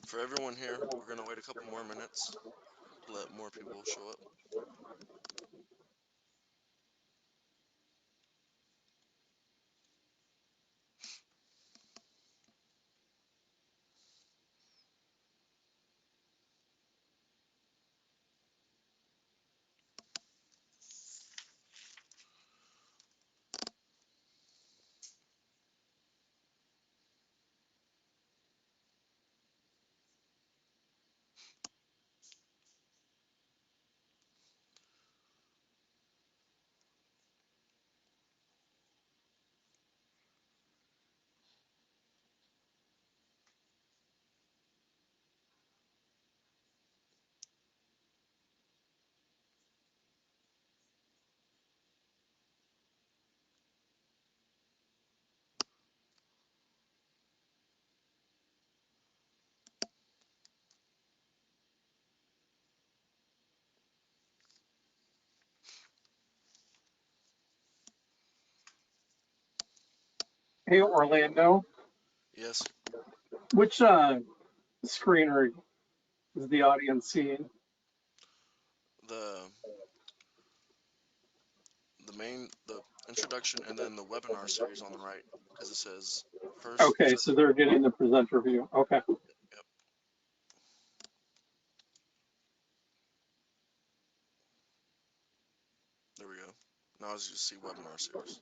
For everyone here, we're going to wait a couple more minutes to let more people show up. Hey, Orlando, Yes, which screener is the audience seeing? the the introduction and then the webinar series on the right because it says first Okay, intro. so they're getting the presenter view. Okay. Yep, there we go. Now as you see webinar series.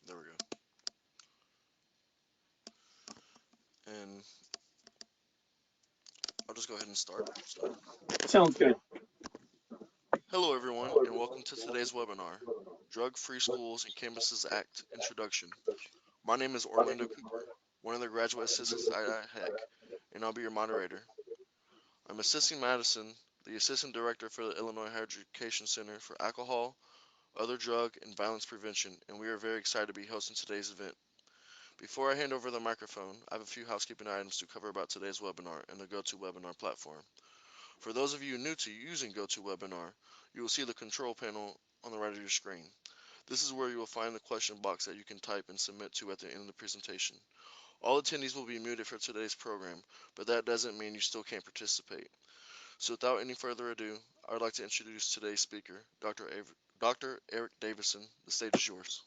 There we go. And I'll just go ahead and start. So, Sounds good. hello everyone, and welcome to today's webinar, Drug-Free Schools and Campuses Act Introduction. My name is Orlando Cooper, one of the graduate assistants at HEC, and I'll be your moderator. I'm assisting Madison, the Assistant Director for the Illinois Higher Education Center for Alcohol, Other Drug, and Violence Prevention, and we are very excited to be hosting today's event. Before I hand over the microphone, I have a few housekeeping items to cover about today's webinar and the GoToWebinar platform. For those of you new to using GoToWebinar, you will see the control panel on the right of your screen. This is where you will find the question box that you can type and submit to at the end of the presentation. All attendees will be muted for today's program, but that doesn't mean you still can't participate. So without any further ado, I would like to introduce today's speaker, Dr. Eric Davidson. The stage is yours.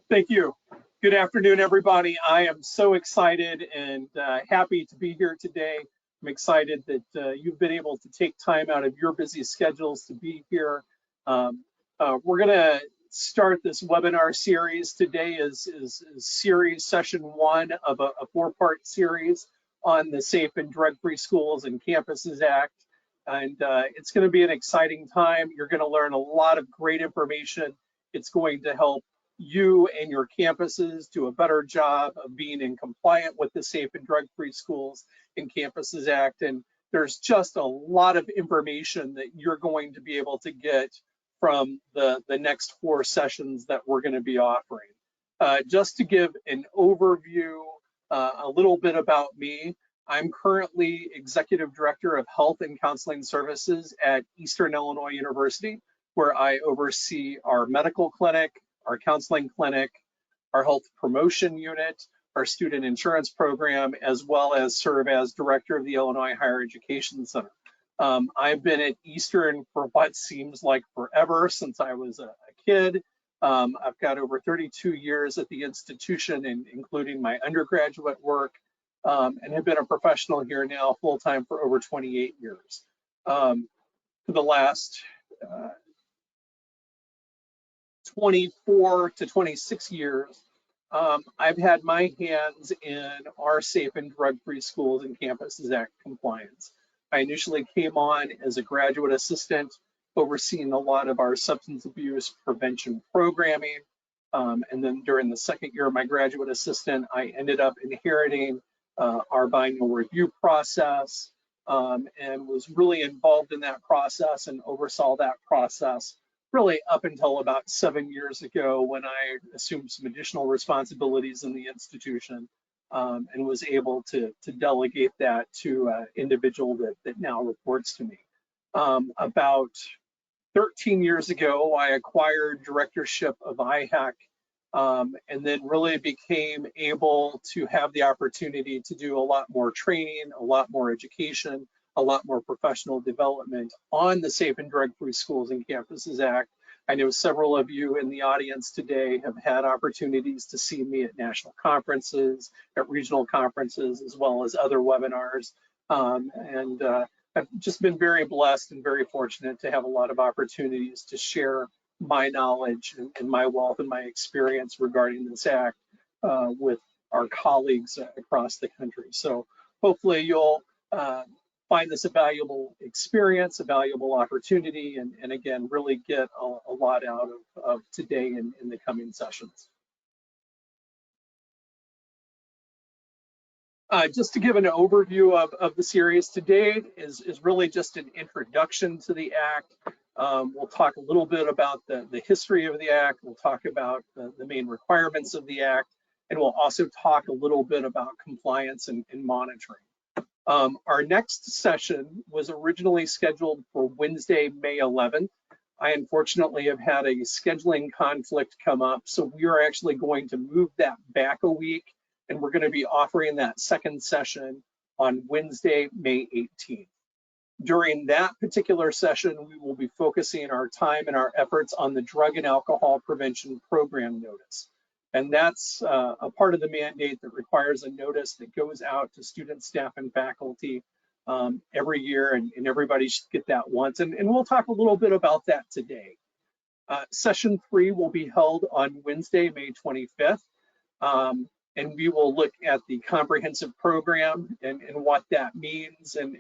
Thank you. Good afternoon, everybody. I am so excited and happy to be here today. I'm excited that you've been able to take time out of your busy schedules to be here. We're going to start this webinar series. Today is series session one of a four-part series on the Safe and Drug-Free Schools and Campuses Act. And it's going to be an exciting time. You're going to learn a lot of great information. It's going to help you and your campuses do a better job of being in compliant with the Safe and Drug-Free Schools and Campuses Act. And there's just a lot of information that you're going to be able to get from the next four sessions that we're going to be offering. Just to give an overview, a little bit about me, I'm currently Executive Director of Health and Counseling Services at Eastern Illinois University, where I oversee our medical clinic, our counseling clinic, our health promotion unit, our student insurance program, as well as serve as director of the Illinois Higher Education Center. I've been at Eastern for what seems like forever, since I was a kid. I've got over 32 years at the institution, including my undergraduate work, and have been a professional here now full-time for over 28 years. For the last 24 to 26 years, I've had my hands in our Safe and Drug-Free Schools and Campuses Act compliance. I initially came on as a graduate assistant overseeing a lot of our substance abuse prevention programming. And then during the second year of my graduate assistant, I ended up inheriting our biennial review process, and was really involved in that process and oversaw that process really up until about 7 years ago when I assumed some additional responsibilities in the institution, and was able to delegate that to an individual that now reports to me. About 13 years ago, I acquired directorship of IHEC, and then really became able to have the opportunity to do a lot more training, a lot more education, a lot more professional development on the Safe and Drug-Free Schools and Campuses Act. I know several of you in the audience today have had opportunities to see me at national conferences, at regional conferences, as well as other webinars. I've just been very blessed and very fortunate to have a lot of opportunities to share my knowledge and my wealth and my experience regarding this act with our colleagues across the country. So hopefully you'll find this a valuable experience, a valuable opportunity, and again, really get a lot out of today and in the coming sessions. Just to give an overview of the series today is really just an introduction to the Act. We'll talk a little bit about the history of the Act. We'll talk about the main requirements of the Act, and we'll also talk a little bit about compliance and monitoring. Our next session was originally scheduled for Wednesday, May 11th. I unfortunately have had a scheduling conflict come up, so we are actually going to move that back a week, and we're going to be offering that second session on Wednesday, May 18th. During that particular session, we will be focusing our time and our efforts on the Drug and Alcohol Prevention Program Notice. And that's a part of the mandate that requires a notice that goes out to students, staff, and faculty every year, and everybody should get that once. And we'll talk a little bit about that today. Session 3 will be held on Wednesday, May 25th. And we will look at the comprehensive program and what that means, and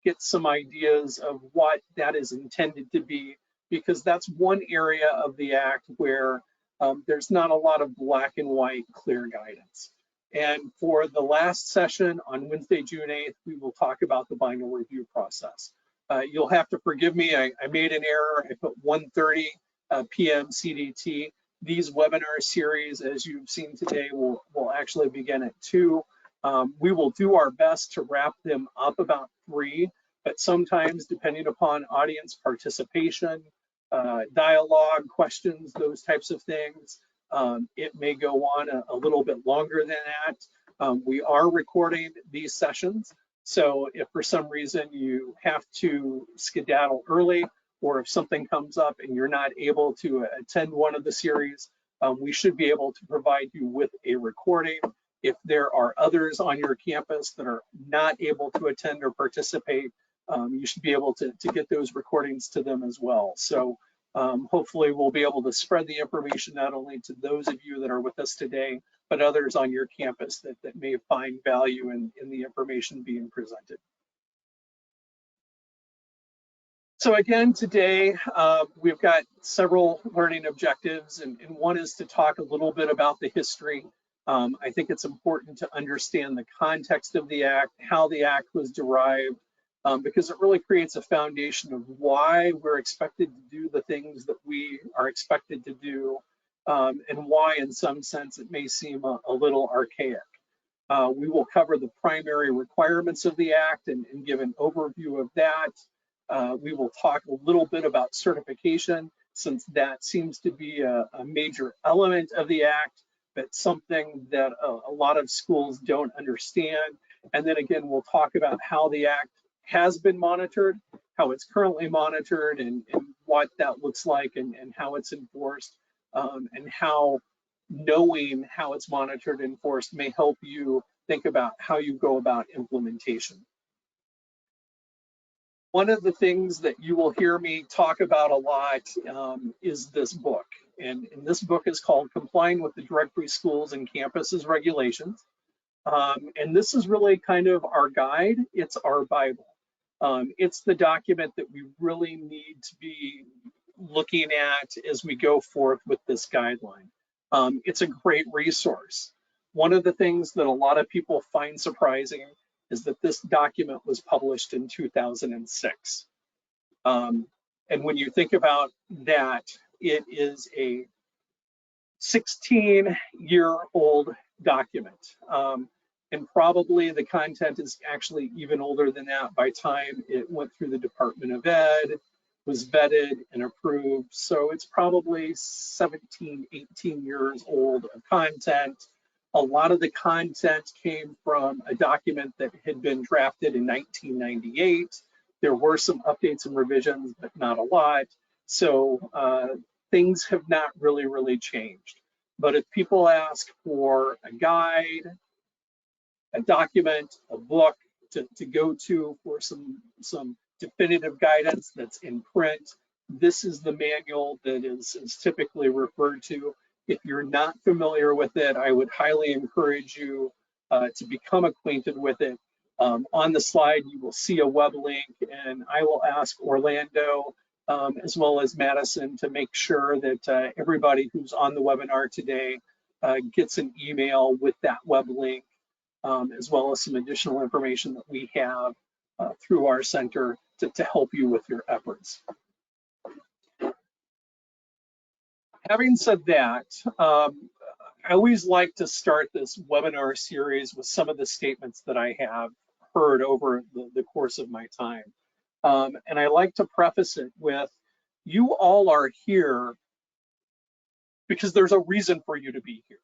get some ideas of what that is intended to be, because that's one area of the Act where there's not a lot of black and white clear guidance. And for the last session on Wednesday, June 8th, we will talk about the biennial review process. You'll have to forgive me, I made an error. I put 1:30 p.m. CDT. These webinar series, as you've seen today, will actually begin at 2. We will do our best to wrap them up about 3, but sometimes, depending upon audience participation, dialogue, questions, those types of things, it may go on a little bit longer than that. We are recording these sessions, so if for some reason you have to skedaddle early, or if something comes up and you're not able to attend one of the series, we should be able to provide you with a recording. If there are others on your campus that are not able to attend or participate, you should be able to get those recordings to them as well. So hopefully we'll be able to spread the information not only to those of you that are with us today, but others on your campus that may find value in the information being presented. So again, today we've got several learning objectives, and one is to talk a little bit about the history. I think it's important to understand the context of the Act, how the Act was derived, because it really creates a foundation of why we're expected to do the things that we are expected to do, and why in some sense it may seem a little archaic. We will cover the primary requirements of the Act and give an overview of that. We will talk a little bit about certification, since that seems to be a major element of the Act, but something that a lot of schools don't understand. And then again, we'll talk about how the Act has been monitored, how it's currently monitored, and what that looks like, and how it's enforced, and how knowing how it's monitored and enforced may help you think about how you go about implementation. One of the things that you will hear me talk about a lot is this book. And this book is called Complying with the Drug-Free Schools and Campuses Regulations. And this is really kind of our guide. It's our Bible. It's the document that we really need to be looking at as we go forth with this guideline. It's a great resource. One of the things that a lot of people find surprising is that this document was published in 2006. Um, and when you think about that, it is a 16-year-old document. And probably the content is actually even older than that by time it went through the Department of Ed, was vetted and approved. So it's probably 17, 18 years old of content. A lot of the content came from a document that had been drafted in 1998. There were some updates and revisions, but not a lot. So things have not really changed. But if people ask for a guide, a document, a book to go to for some definitive guidance that's in print, this is the manual that is typically referred to. If you're not familiar with it, I would highly encourage you to become acquainted with it. On the slide, you will see a web link, and I will ask Orlando as well as Madison to make sure that everybody who's on the webinar today gets an email with that web link, as well as some additional information that we have through our center to help you with your efforts. Having said that, I always like to start this webinar series with some of the statements that I have heard over the course of my time. And I like to preface it with, you all are here because there's a reason for you to be here.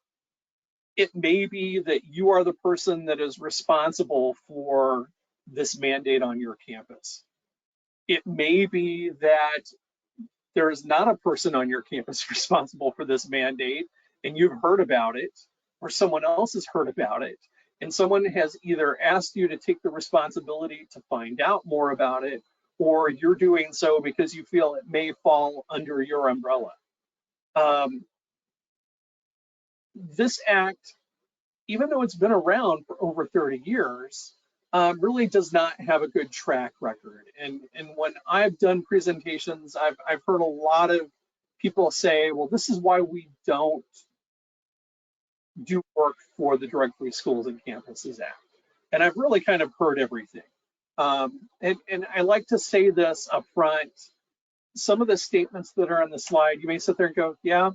It may be that you are the person that is responsible for this mandate on your campus. It may be that there is not a person on your campus responsible for this mandate, and you've heard about it, or someone else has heard about it, and someone has either asked you to take the responsibility to find out more about it, or you're doing so because you feel it may fall under your umbrella. This act, even though it's been around for over 30 years, really does not have a good track record. And when I've done presentations, I've heard a lot of people say, well, this is why we don't do work for the Drug-Free Schools and Campuses Act. And I've really kind of heard everything. And I like to say this up front. Some of the statements that are on the slide, you may sit there and go, yeah,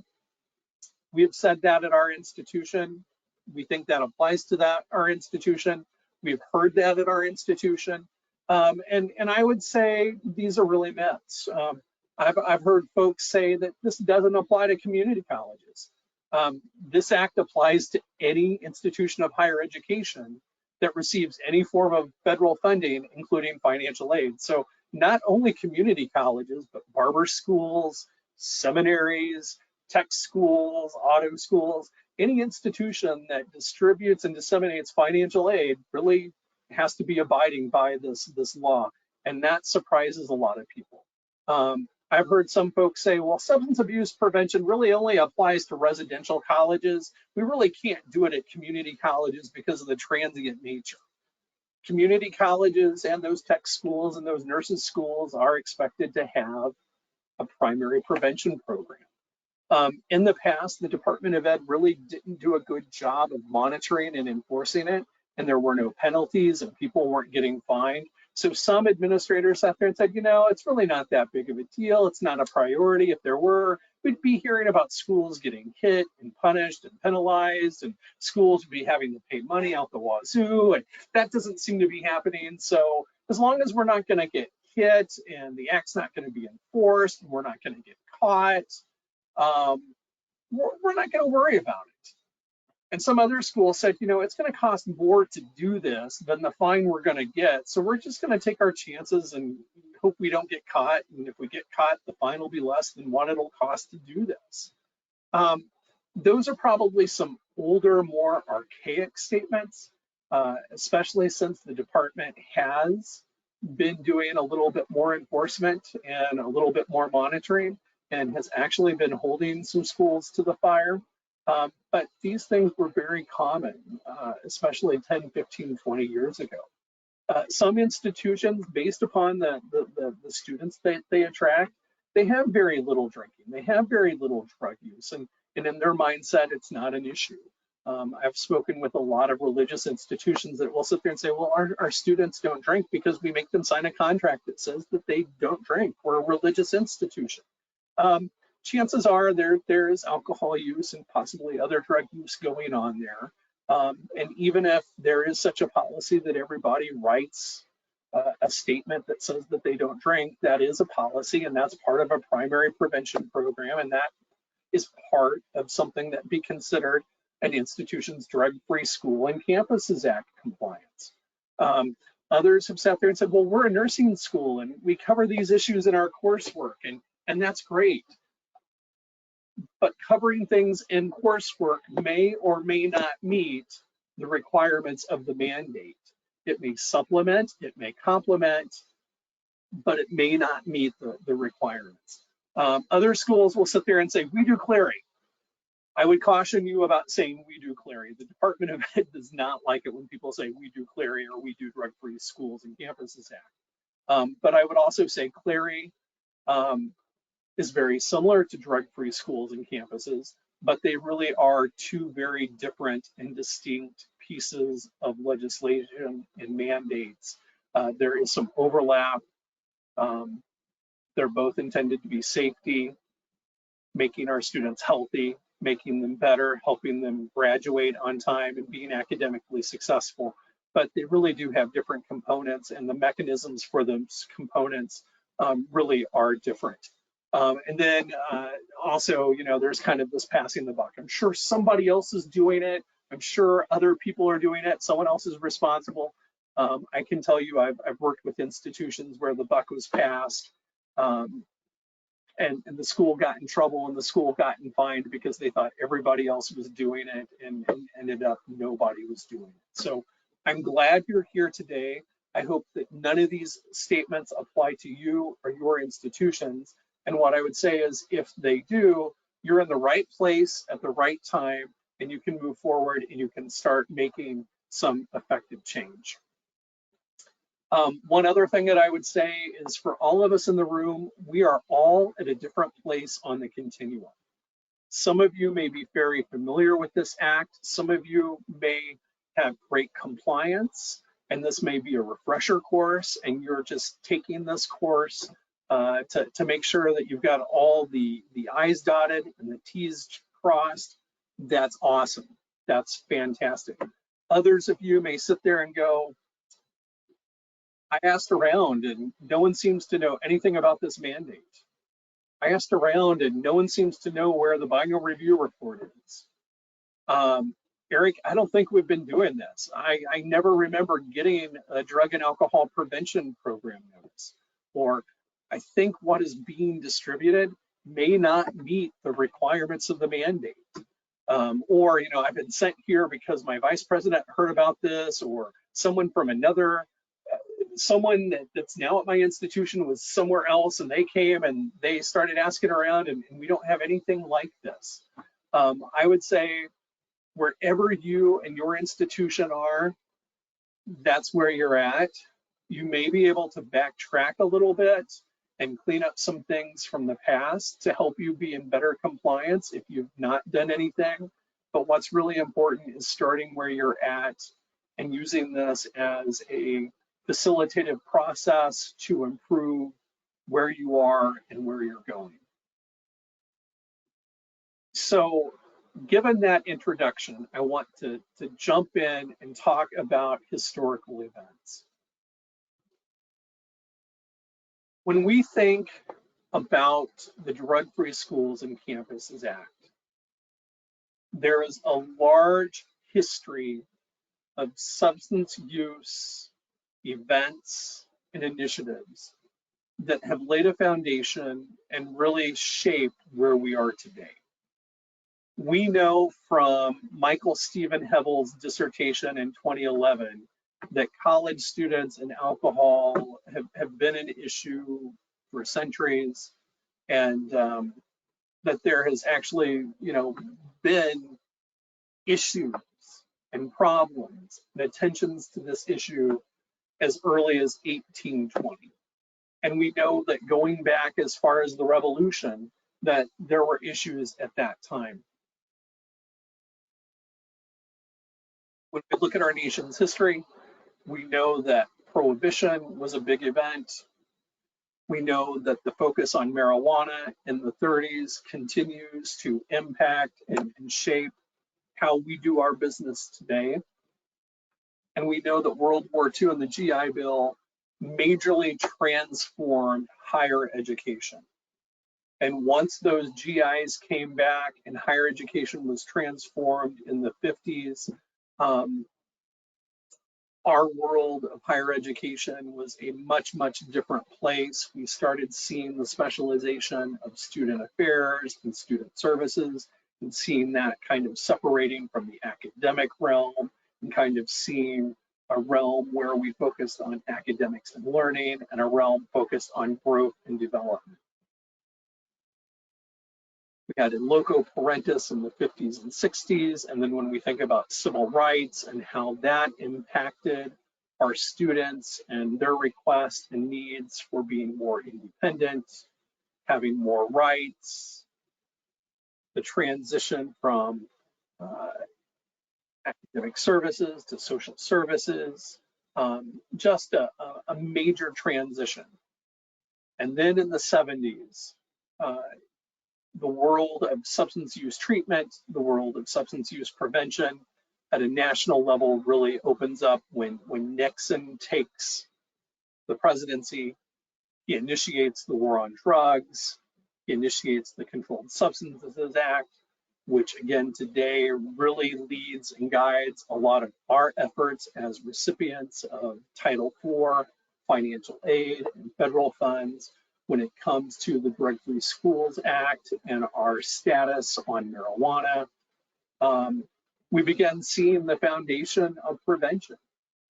we have said that at our institution. We think that applies to our institution. We've heard that at our institution. And I would say these are really myths. I've heard folks say that this doesn't apply to community colleges. This act applies to any institution of higher education that receives any form of federal funding, including financial aid. So not only community colleges, but barber schools, seminaries, tech schools, auto schools, any institution that distributes and disseminates financial aid really has to be abiding by this law. And that surprises a lot of people. I've heard some folks say, well, substance abuse prevention really only applies to residential colleges. We really can't do it at community colleges because of the transient nature. Community colleges and those tech schools and those nurses schools are expected to have a primary prevention program. In the past, the Department of Ed really didn't do a good job of monitoring and enforcing it, and there were no penalties and people weren't getting fined. So some administrators sat there and said, you know, it's really not that big of a deal. It's not a priority. If there were, we'd be hearing about schools getting hit and punished and penalized, and schools would be having to pay money out the wazoo, and that doesn't seem to be happening. So as long as we're not going to get hit and the act's not going to be enforced, and we're not going to get caught, we're not going to worry about it. And some other schools said, you know, it's going to cost more to do this than the fine we're going to get. So we're just going to take our chances and hope we don't get caught. And if we get caught, the fine will be less than what it'll cost to do this. Those are probably some older, more archaic statements, especially since the department has been doing a little bit more enforcement and a little bit more monitoring, and has actually been holding some schools to the fire. But these things were very common, especially 10, 15, 20 years ago. Some institutions, based upon the students that they attract, they have very little drinking, they have very little drug use, and in their mindset, it's not an issue. I've spoken with a lot of religious institutions that will sit there and say, well, our students don't drink because we make them sign a contract that says that they don't drink. We're a religious institution. Um, Chances are there is alcohol use and possibly other drug use going on there. And even if there is such a policy that everybody writes a statement that says that they don't drink, that is a policy and that's part of a primary prevention program. And that is part of something that be considered an institution's drug-free school and campuses act compliance. Um, Others have sat there and said, well, we're a nursing school and we cover these issues in our coursework, and that's great. But covering things in coursework may or may not meet the requirements of the mandate. It may supplement, it may complement, but it may not meet the requirements. Other schools will sit there and say, we do clearing. I would caution you about saying we do clearing. The Department of Ed does not like it when people say we do clearing or we do drug-free schools and campuses act. But I would also say clearing is very similar to drug-free schools and campuses, but they really are two very different and distinct pieces of legislation and mandates. There is some overlap. They're both intended to be safety, making our students healthy, making them better, helping them graduate on time and being academically successful. But they really do have different components, and the mechanisms for those components really are different. And then also, there's kind of this passing the buck. I'm sure somebody else is doing it. I'm sure other people are doing it. Someone else is responsible. I can tell you I've worked with institutions where the buck was passed. And the school got in trouble and the school got fined because they thought everybody else was doing it, and ended up nobody was doing it. So I'm glad you're here today. I hope that none of these statements apply to you or your institutions. And what I would say is if they do, you're in the right place at the right time, and you can move forward and you can start making some effective change. One other thing that I would say is for all of us in the room, we are all at a different place on the continuum. Some of you may be very familiar with this act. Some of you may have great compliance, and this may be a refresher course, and you're just taking this course to make sure that you've got all the I's dotted and the T's crossed. That's awesome. That's fantastic. Others of you may sit there and go, I asked around and no one seems to know anything about this mandate. I asked around and no one seems to know where the biennial review report is. Eric, I don't think we've been doing this. I never remember getting a drug and alcohol prevention program notice. Or I think what is being distributed may not meet the requirements of the mandate. Or, I've been sent here because my vice president heard about this, or someone from someone that's now at my institution was somewhere else and they came and they started asking around, and we don't have anything like this. I would say wherever you and your institution are, that's where you're at. You may be able to backtrack a little bit and clean up some things from the past to help you be in better compliance if you've not done anything. But what's really important is starting where you're at and using this as a facilitative process to improve where you are and where you're going. So given that introduction, I want to jump in and talk about historical events. When we think about the Drug-Free Schools and Campuses Act, there is a large history of substance use events and initiatives that have laid a foundation and really shaped where we are today. We know from Michael Stephen Hevel's dissertation in 2011 that college students and alcohol have been an issue for centuries, and that there has actually, been issues and problems and attentions to this issue as early as 1820. And we know that going back as far as the Revolution, that there were issues at that time. When we look at our nation's history, we know that Prohibition was a big event. We know that the focus on marijuana in the 30s continues to impact and shape how we do our business today. And we know that World War II and the GI Bill majorly transformed higher education. And once those GIs came back and higher education was transformed in the 50s, our world of higher education was a much, much different place. We started seeing the specialization of student affairs and student services, and seeing that kind of separating from the academic realm, and kind of seeing a realm where we focused on academics and learning, and a realm focused on growth and development. We had in loco parentis in the 50s and 60s, and then when we think about civil rights and how that impacted our students and their requests and needs for being more independent, having more rights, the transition from academic services to social services, just a major transition. And then in the 70s, the world of substance use treatment, the world of substance use prevention at a national level really opens up when Nixon takes the presidency. He initiates the war on drugs. He initiates the Controlled Substances Act, which again today really leads and guides a lot of our efforts as recipients of Title IV financial aid and federal funds when it comes to the Drug-Free Schools Act and our status on marijuana. We began seeing the foundation of prevention.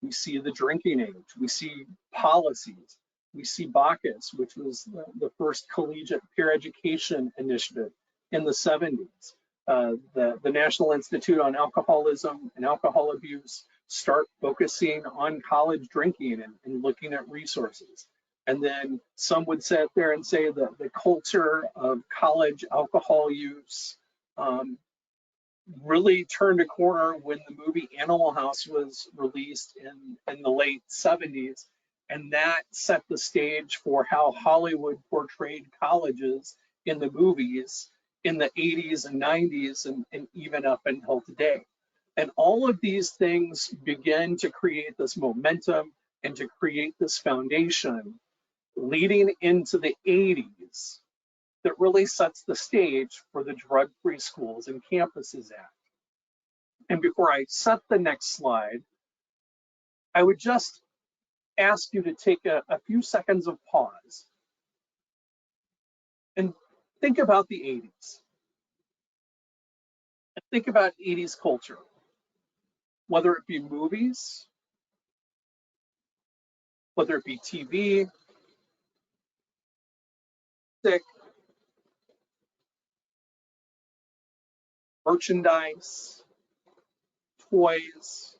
We see the drinking age, we see policies, we see Bacchus, which was the first collegiate peer education initiative in the 70s. The National Institute on Alcoholism and Alcohol Abuse start focusing on college drinking and looking at resources. And then some would sit there and say that the culture of college alcohol use really turned a corner when the movie Animal House was released in the late 70s. And that set the stage for how Hollywood portrayed colleges in the movies in the 80s and 90s and even up until today. And all of these things begin to create this momentum and to create this foundation leading into the 80s that really sets the stage for the Drug-Free Schools and Campuses Act. And before I set the next slide, I would just ask you to take a few seconds of pause and think about the 80s. And think about 80s culture, whether it be movies, whether it be TV, music, merchandise, toys,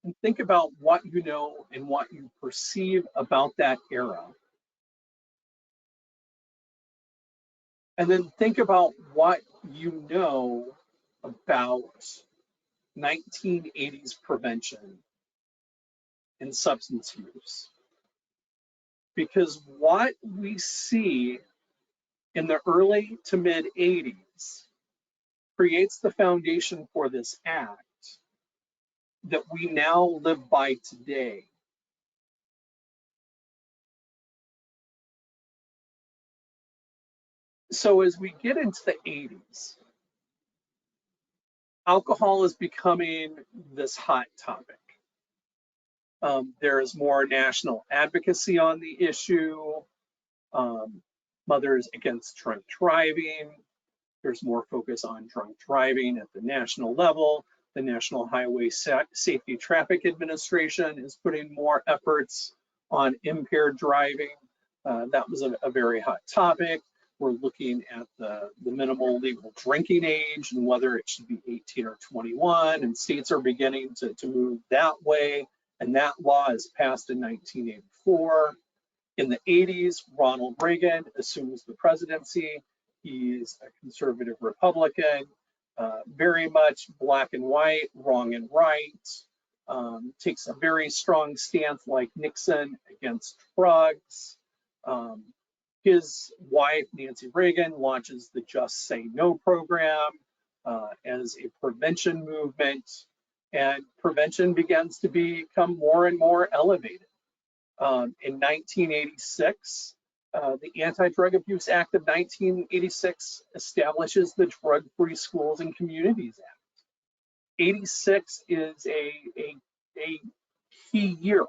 and think about what you know and what you perceive about that era. And then think about what you know about 1980s prevention and substance use. Because what we see in the early to mid 80s creates the foundation for this act that we now live by today. So as we get into the 80s, alcohol is becoming this hot topic. There is more national advocacy on the issue. Mothers Against Drunk Driving. There's more focus on drunk driving at the national level. The National Highway Safety Traffic Administration is putting more efforts on impaired driving. That was a very hot topic. We're looking at the minimal legal drinking age and whether it should be 18 or 21, and states are beginning to move that way. And that law is passed in 1984. In the 80s, Ronald Reagan assumes the presidency. He's a conservative Republican, very much black and white, wrong and right, takes a very strong stance like Nixon against drugs. Um, his wife, Nancy Reagan, launches the Just Say No program as a prevention movement, and prevention begins to become more and more elevated. In 1986, the Anti-Drug Abuse Act of 1986 establishes the Drug-Free Schools and Communities Act. 86 is a key year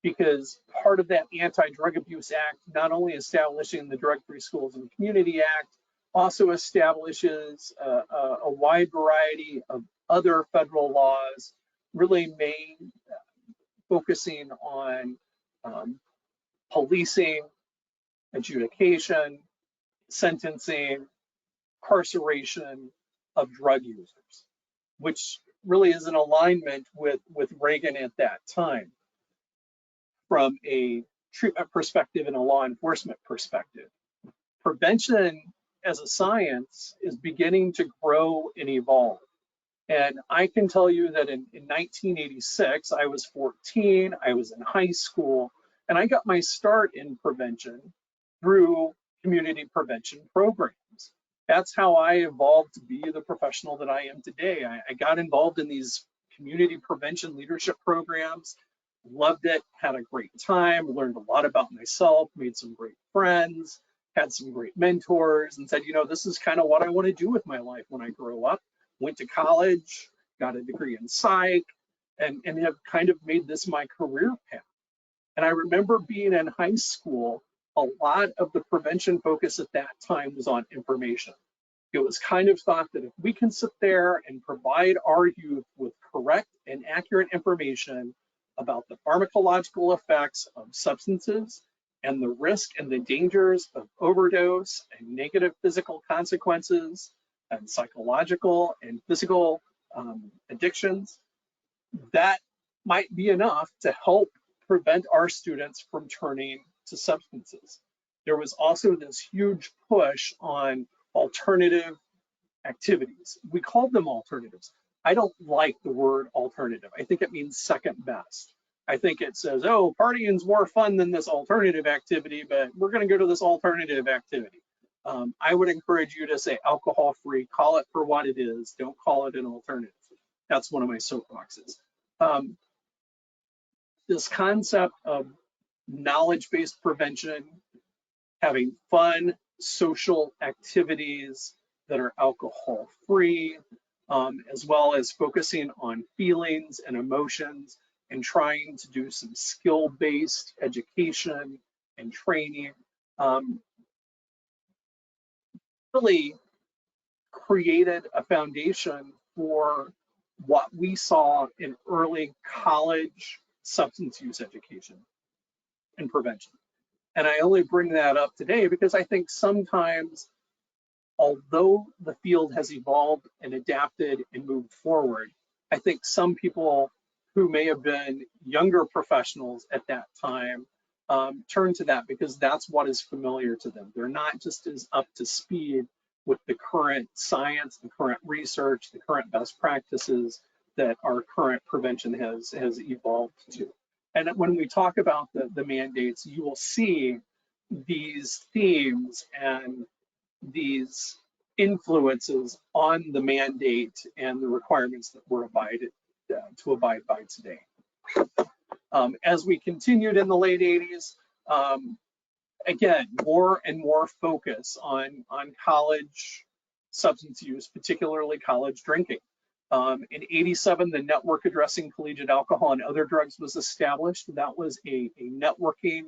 because part of that Anti-Drug Abuse Act, not only establishing the Drug-Free Schools and Community Act, also establishes a wide variety of other federal laws, really focusing on policing, adjudication, sentencing, incarceration of drug users, which really is in alignment with Reagan at that time from a treatment perspective and a law enforcement perspective. Prevention as a science is beginning to grow and evolve. And I can tell you that in 1986, I was 14, I was in high school, and I got my start in prevention through community prevention programs. That's how I evolved to be the professional that I am today. I got involved in these community prevention leadership programs, loved it, had a great time, learned a lot about myself, made some great friends, had some great mentors, and said, you know, this is kind of what I want to do with my life when I grow up. Went to college, got a degree in psych, and have kind of made this my career path. And I remember being in high school, a lot of the prevention focus at that time was on information. It was kind of thought that if we can sit there and provide our youth with correct and accurate information about the pharmacological effects of substances and the risk and the dangers of overdose and negative physical consequences and psychological and physical addictions, that might be enough to help prevent our students from turning to substances. There was also this huge push on alternative activities. We called them alternatives. I don't like the word alternative. I think it means second best. I think it says, oh, partying's more fun than this alternative activity, but we're going to go to this alternative activity. I would encourage you to say alcohol-free, call it for what it is, don't call it an alternative. That's one of my soapboxes. This concept of knowledge-based prevention, having fun social activities that are alcohol-free, as well as focusing on feelings and emotions and trying to do some skill-based education and training, really created a foundation for what we saw in early college substance use education and prevention. And I only bring that up today because I think sometimes, although the field has evolved and adapted and moved forward, I think some people who may have been younger professionals at that time turn to that because that's what is familiar to them. They're not just as up to speed with the current science, the current research, the current best practices that our current prevention has evolved to. And when we talk about the mandates, you will see these themes and these influences on the mandate and the requirements that we're to abide by today. As we continued in the late 80s, again, more and more focus on college substance use, particularly college drinking. In 87, the Network Addressing Collegiate Alcohol and Other Drugs was established. That was a networking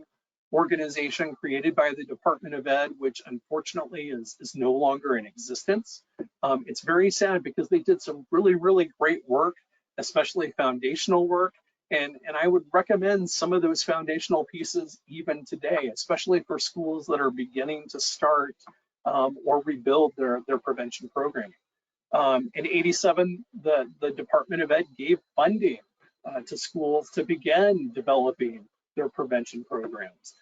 organization created by the Department of Ed, which unfortunately is no longer in existence. It's very sad because they did some really, really great work, especially foundational work. And I would recommend some of those foundational pieces even today, especially for schools that are beginning to start or rebuild their prevention programming. In 87, the Department of Ed gave funding to schools to begin developing their prevention programs.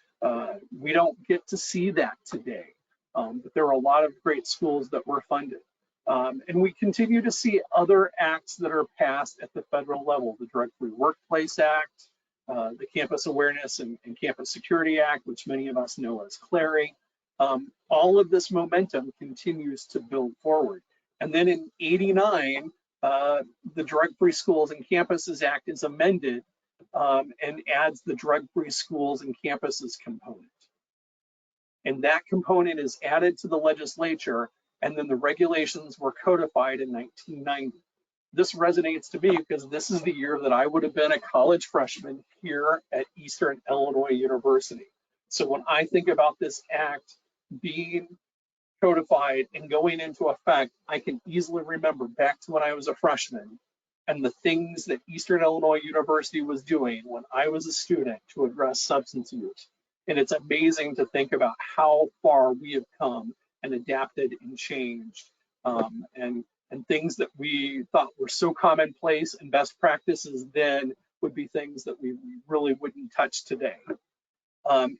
We don't get to see that today, but there are a lot of great schools that were funded. And we continue to see other acts that are passed at the federal level, the Drug-Free Workplace Act, the Campus Awareness and Campus Security Act, which many of us know as CLARI. All of this momentum continues to build forward. And then in '89, the Drug-Free Schools and Campuses Act is amended and adds the Drug-Free Schools and Campuses component. And that component is added to the legislature, and then the regulations were codified in 1990. This resonates to me because this is the year that I would have been a college freshman here at Eastern Illinois University. So when I think about this act being codified and going into effect, I can easily remember back to when I was a freshman and the things that Eastern Illinois University was doing when I was a student to address substance use. And it's amazing to think about how far we have come and adapted and changed. And things that we thought were so commonplace and best practices then would be things that we really wouldn't touch today.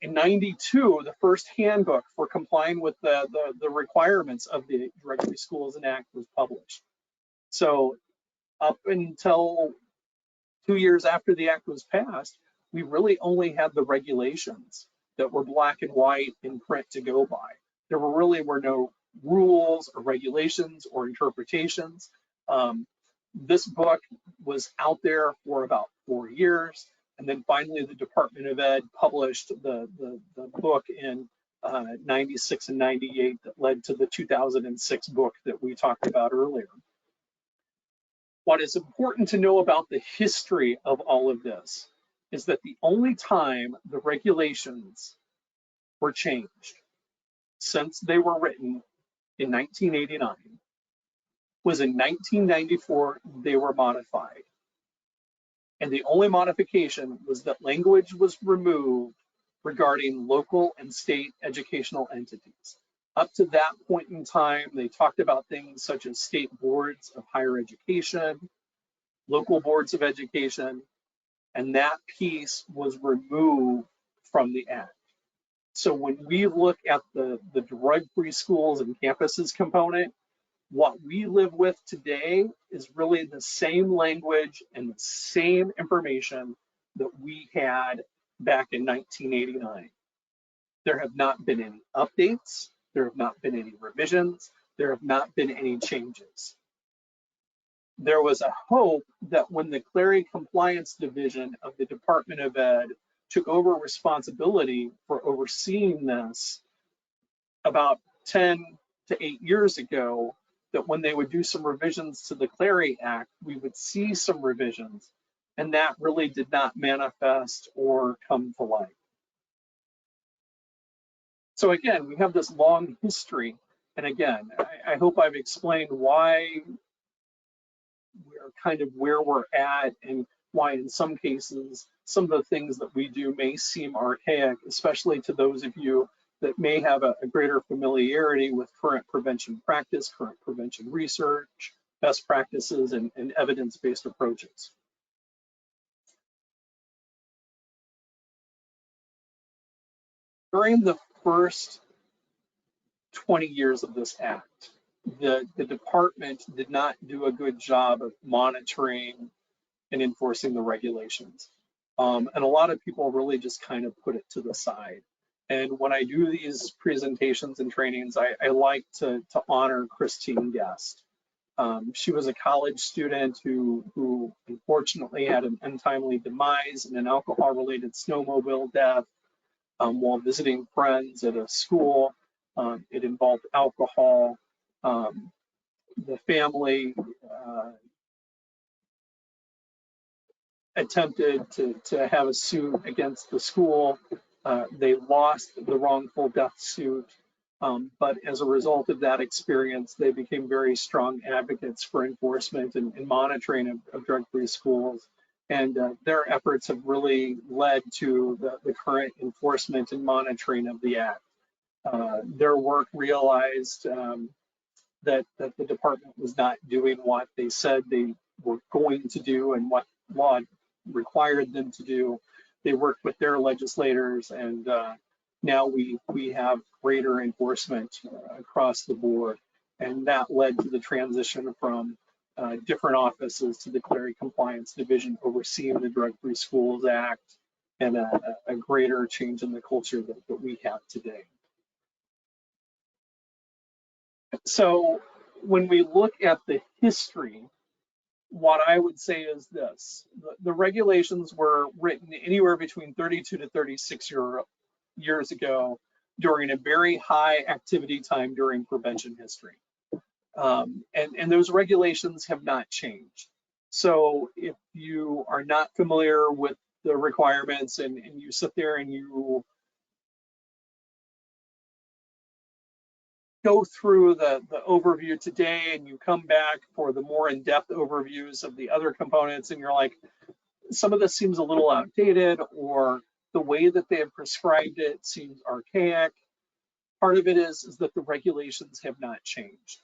In '92, the first handbook for complying with the requirements of the Drug-Free Schools and Act was published. So up until 2 years after the act was passed, we really only had the regulations that were black and white in print to go by. There were no rules or regulations or interpretations. This book was out there for about 4 years. And then finally, the Department of Ed published the book in '96 and '98 that led to the 2006 book that we talked about earlier. What is important to know about the history of all of this is that the only time the regulations were changed since they were written in 1989 was in 1994, they were modified. And the only modification was that language was removed regarding local and state educational entities. Up to that point in time, they talked about things such as state boards of higher education, local boards of education, and that piece was removed from the act. So when we look at the drug-free schools and campuses component, what we live with today is really the same language and the same information that we had back in 1989. There have not been any updates. There have not been any revisions. There have not been any changes. There was a hope that when the CLARI Compliance Division of the Department of Ed took over responsibility for overseeing this about 10 to 8 years ago, that when they would do some revisions to the CLARI Act, we would see some revisions, and that really did not manifest or come to light. So again, we have this long history, and again, I hope I've explained why we're kind of where we're at and why in some cases, some of the things that we do may seem archaic, especially to those of you that may have a greater familiarity with current prevention practice, current prevention research, best practices, and evidence-based approaches. During the first 20 years of this act, the department did not do a good job of monitoring and enforcing the regulations. And a lot of people really just kind of put it to the side. And when I do these presentations and trainings, I like to honor Christine Guest. She was a college student who unfortunately had an untimely demise in an alcohol-related snowmobile death while visiting friends at a school. It involved alcohol. The family attempted to have a suit against the school. They lost the wrongful death suit, but as a result of that experience, they became very strong advocates for enforcement and monitoring of drug-free schools. And their efforts have really led to the current enforcement and monitoring of the act. Their work realized that the department was not doing what they said they were going to do and what law required them to do. They worked with their legislators, and now we have greater enforcement across the board. And that led to the transition from different offices to the Clery Compliance Division overseeing the Drug Free Schools Act, and a greater change in the culture that we have today. So when we look at the history, what I would say is this: the regulations were written anywhere between 32 to 36 years ago during a very high activity time during prevention history. And those regulations have not changed. So if you are not familiar with the requirements and you sit there and you go through the overview today and you come back for the more in-depth overviews of the other components and you're like, some of this seems a little outdated, or the way that they have prescribed it seems archaic. Part of it is that the regulations have not changed.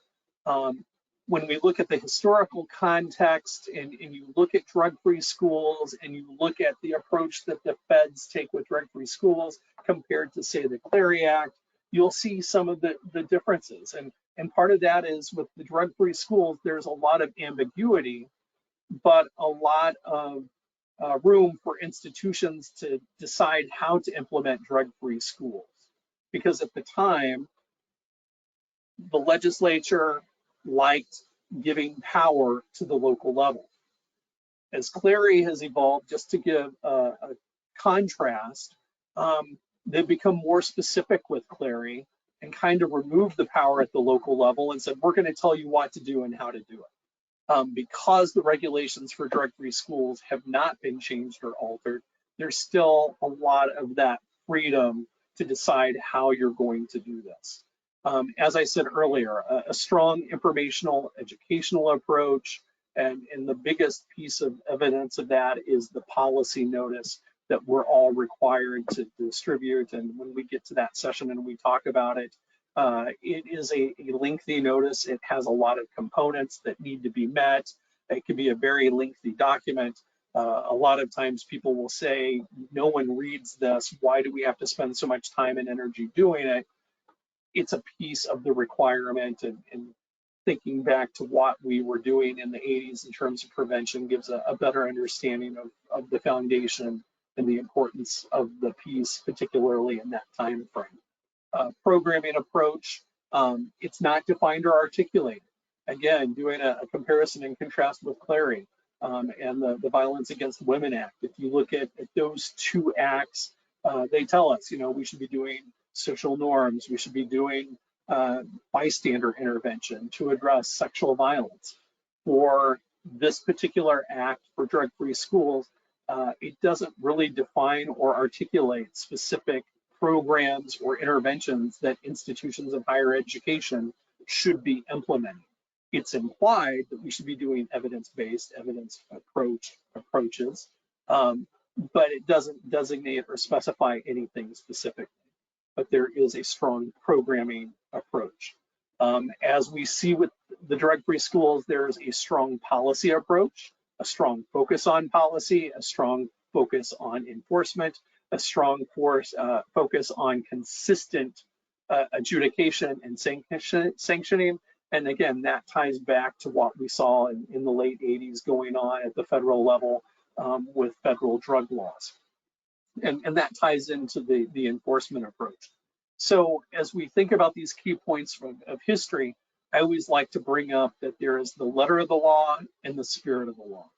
When we look at the historical context and you look at drug-free schools and you look at the approach that the feds take with drug-free schools compared to, say, the Clery Act, you'll see some of the differences. And part of that is with the drug-free schools, there's a lot of ambiguity, but a lot of room for institutions to decide how to implement drug-free schools. Because at the time, the legislature liked giving power to the local level. As Clery has evolved, just to give a contrast, they've become more specific with Clery and kind of removed the power at the local level and said, we're going to tell you what to do and how to do it. Because the regulations for drug-free schools have not been changed or altered, there's still a lot of that freedom to decide how you're going to do this. As I said earlier, a strong informational, educational approach, and the biggest piece of evidence of that is the policy notice that we're all required to distribute. And when we get to that session and we talk about it, it is a lengthy notice. It has a lot of components that need to be met. It can be a very lengthy document. A lot of times people will say, no one reads this. Why do we have to spend so much time and energy doing it? It's a piece of the requirement, and thinking back to what we were doing in the 80s in terms of prevention gives a better understanding of the foundation and the importance of the piece, particularly in that time frame. Programming approach, it's not defined or articulated. Again, doing a comparison and contrast with Clery and the Violence Against Women Act. If you look at those two acts, they tell us, we should be doing social norms, we should be doing bystander intervention to address sexual violence. For this particular act for drug-free schools, it doesn't really define or articulate specific programs or interventions that institutions of higher education should be implementing. It's implied that we should be doing evidence-based, evidence approaches, but it doesn't designate or specify anything specific. But there is a strong programming approach. As we see with the drug-free schools, there's a strong policy approach, a strong focus on policy, a strong focus on enforcement, a strong focus on consistent adjudication and sanctioning. And again, that ties back to what we saw in the late 80s going on at the federal level with federal drug laws. And that ties into the enforcement approach. So as we think about these key points of history, I always like to bring up that there is the letter of the law and the spirit of the law.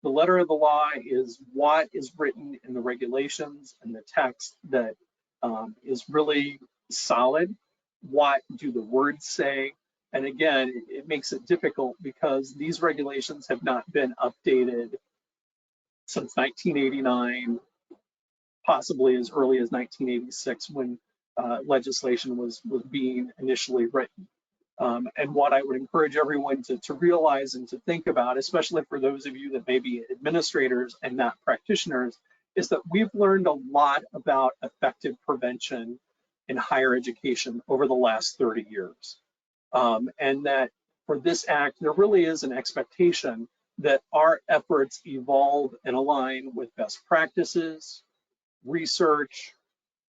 The letter of the law is what is written in the regulations and the text that is really solid. What do the words say? And again, it makes it difficult because these regulations have not been updated since 1989, possibly as early as 1986 when legislation was being initially written. And what I would encourage everyone to realize and to think about, especially for those of you that may be administrators and not practitioners, is that we've learned a lot about effective prevention in higher education over the last 30 years. And that for this act, there really is an expectation that our efforts evolve and align with best practices, research,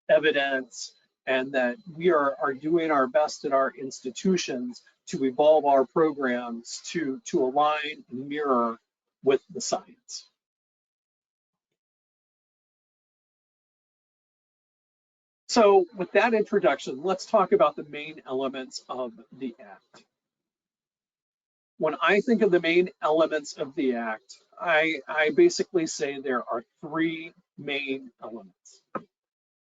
evidence, and that we are doing our best at our institutions to evolve our programs to align and mirror with the science. So with that introduction, let's talk about the main elements of the Act. When I think of the main elements of the Act, I basically say there are three main elements.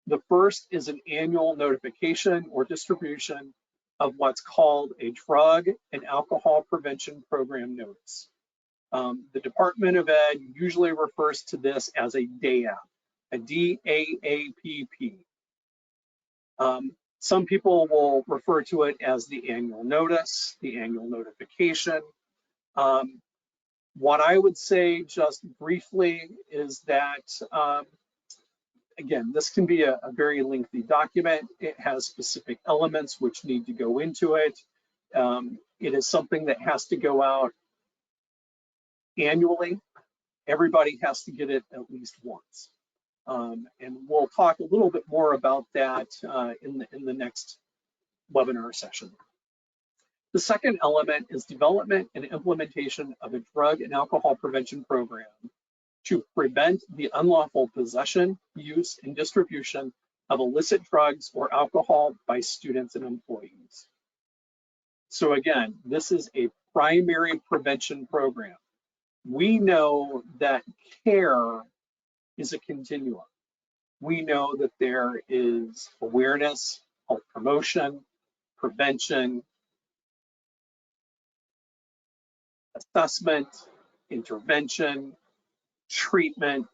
The first is an annual notification or distribution of what's called a drug and alcohol prevention program notice. The Department of Ed usually refers to this as a DAAPP, a DAAPP. Some people will refer to it as the annual notice, the annual notification. What I would say just briefly is that, again, this can be a very lengthy document. It has specific elements which need to go into it. It is something that has to go out annually. Everybody has to get it at least once. And we'll talk a little bit more about that in the next webinar session. The second element is development and implementation of a drug and alcohol prevention program to prevent the unlawful possession, use, and distribution of illicit drugs or alcohol by students and employees. So again, this is a primary prevention program. We know that care is a continuum. We know that there is awareness, health promotion, prevention, assessment, intervention, treatment,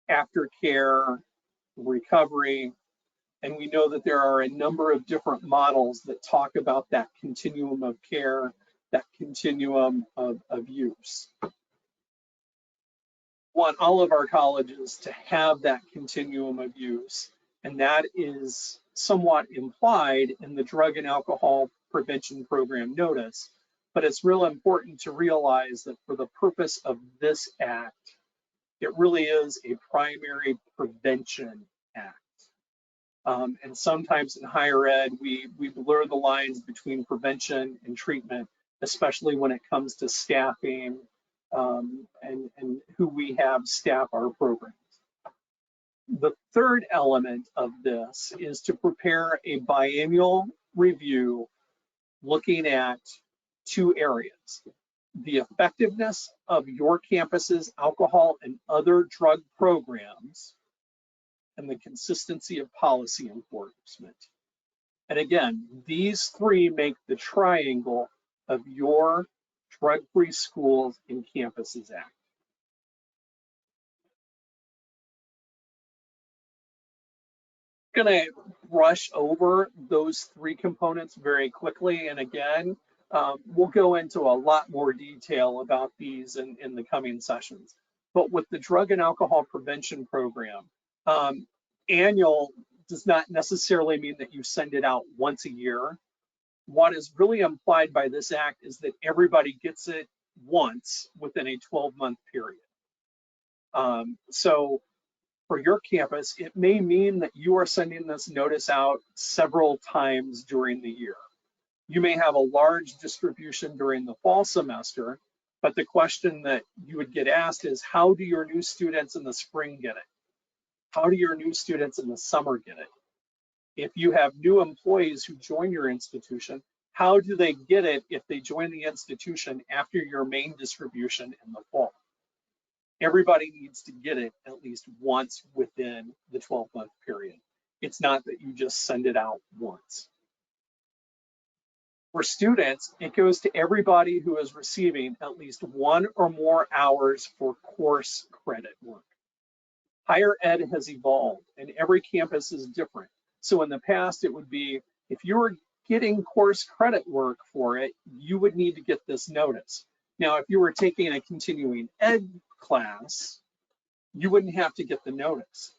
aftercare, recovery, and we know that there are a number of different models that talk about that continuum of care, that continuum of use. We want all of our colleges to have that continuum of use, and that is somewhat implied in the drug and alcohol prevention program notice. But it's real important to realize that for the purpose of this act, it really is a primary prevention act. And sometimes in higher ed, we blur the lines between prevention and treatment, especially when it comes to staffing and who we have staff our programs. The third element of this is to prepare a biennial review looking at two areas: the effectiveness of your campus's alcohol and other drug programs, and the consistency of policy enforcement. And again, these three make the triangle of your drug-free schools and campuses act. I'm going to brush over those three components very quickly. And again, we'll go into a lot more detail about these in the coming sessions. But with the drug and alcohol prevention program, annual does not necessarily mean that you send it out once a year. What is really implied by this act is that everybody gets it once within a 12-month period. So for your campus, it may mean that you are sending this notice out several times during the year. You may have a large distribution during the fall semester, but the question that you would get asked is, how do your new students in the spring get it? How do your new students in the summer get it? If you have new employees who join your institution, how do they get it if they join the institution after your main distribution in the fall? Everybody needs to get it at least once within the 12-month period. It's not that you just send it out once. For students, it goes to everybody who is receiving at least 1 or more hours for course credit work. Higher ed has evolved and every campus is different. So in the past, it would be, if you were getting course credit work for it, you would need to get this notice. Now, if you were taking a continuing ed class, you wouldn't have to get the notice.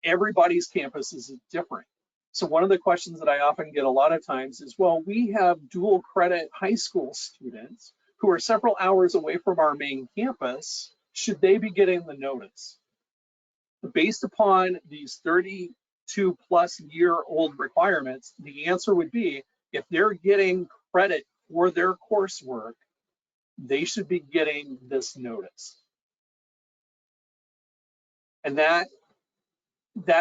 Everybody's campus is different. So one of the questions that I often get a lot of times is, well, we have dual credit high school students who are several hours away from our main campus, should they be getting the notice? Based upon these 32 plus year old requirements, the answer would be if they're getting credit for their coursework, they should be getting this notice. And that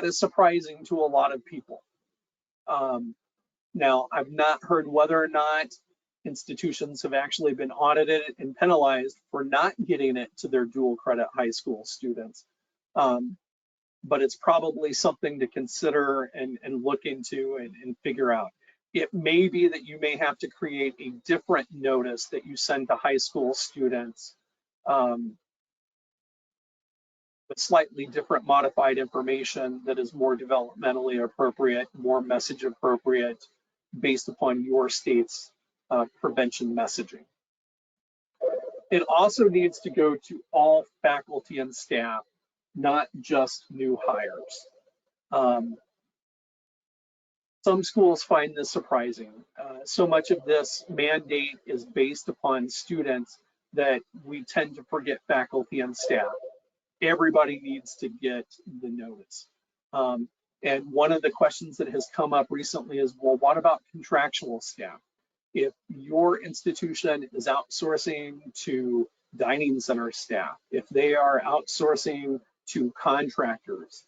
is surprising to a lot of people. Now, I've not heard whether or not institutions have actually been audited and penalized for not getting it to their dual credit high school students. But it's probably something to consider and look into and figure out. It may be that you may have to create a different notice that you send to high school students with slightly different modified information that is more developmentally appropriate, more message appropriate based upon your state's prevention messaging. It also needs to go to all faculty and staff, not just new hires. Some schools find this surprising. So much of this mandate is based upon students that we tend to forget faculty and staff. Everybody needs to get the notice. And one of the questions that has come up recently is, well, what about contractual staff? If your institution is outsourcing to dining center staff, if they are outsourcing to contractors,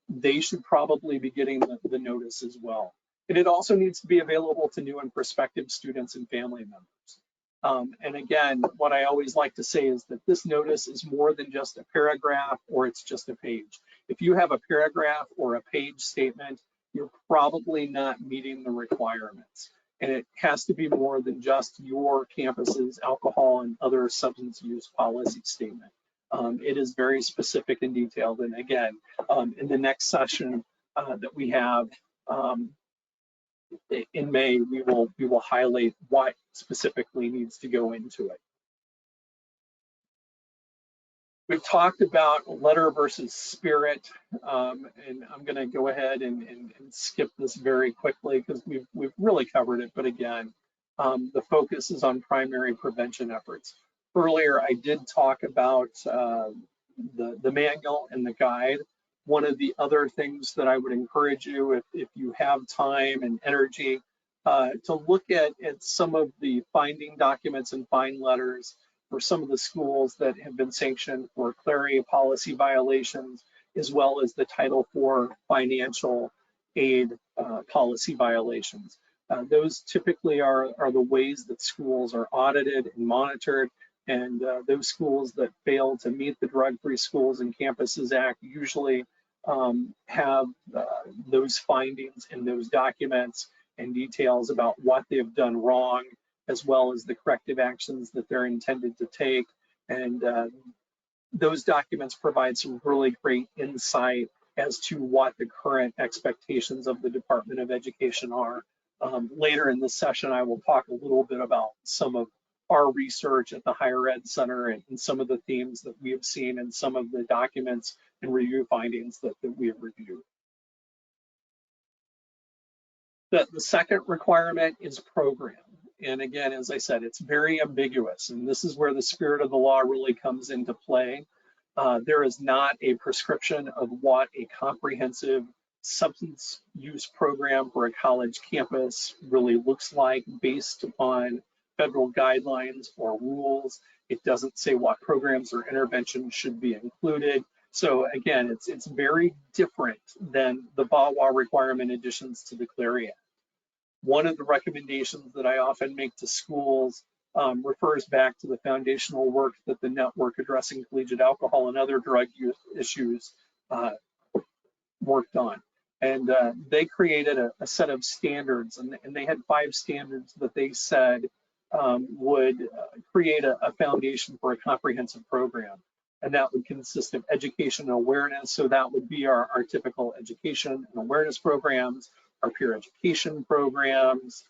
they should probably be getting the notice as well. And it also needs to be available to new and prospective students and family members. And again, what I always like to say is that this notice is more than just a paragraph or it's just a page. If you have a paragraph or a page statement, you're probably not meeting the requirements. And it has to be more than just your campus's alcohol and other substance use policy statement. It is very specific and detailed. And again, in the next session that we have in May, we will highlight what specifically needs to go into it. We've talked about letter versus spirit, and I'm going to go ahead and skip this very quickly because we've really covered it. But again, the focus is on primary prevention efforts. Earlier, I did talk about the manual and the guide. One of the other things that I would encourage you, if you have time and energy, to look at some of the finding documents and find letters for some of the schools that have been sanctioned for CLARI policy violations, as well as the Title IV financial aid policy violations. Those typically are the ways that schools are audited and monitored, and those schools that fail to meet the Drug-Free Schools and Campuses Act usually have those findings and those documents and details about what they've done wrong, as well as the corrective actions that they're intended to take. And those documents provide some really great insight as to what the current expectations of the Department of Education are. Later in this session, I will talk a little bit about some of our research at the Higher Ed Center and some of the themes that we have seen and some of the documents and review findings that we have reviewed. The second requirement is program. And again, as I said, it's very ambiguous, and this is where the spirit of the law really comes into play. There is not a prescription of what a comprehensive substance use program for a college campus really looks like based upon federal guidelines or rules. It doesn't say what programs or interventions should be included. So again, it's very different than the VAWA requirement additions to the CLARI Act. One of the recommendations that I often make to schools refers back to the foundational work that the Network Addressing Collegiate Alcohol and Other Drug Use Issues worked on. And they created a set of standards, and they had 5 standards that they said would create a foundation for a comprehensive program. And that would consist of education and awareness. So that would be our typical education and awareness programs, our peer education programs,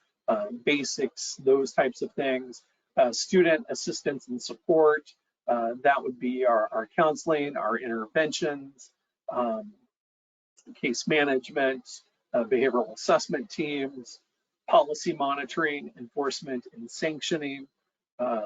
basics, those types of things, student assistance and support. That would be our counseling, our interventions, case management, behavioral assessment teams, policy monitoring, enforcement, and sanctioning.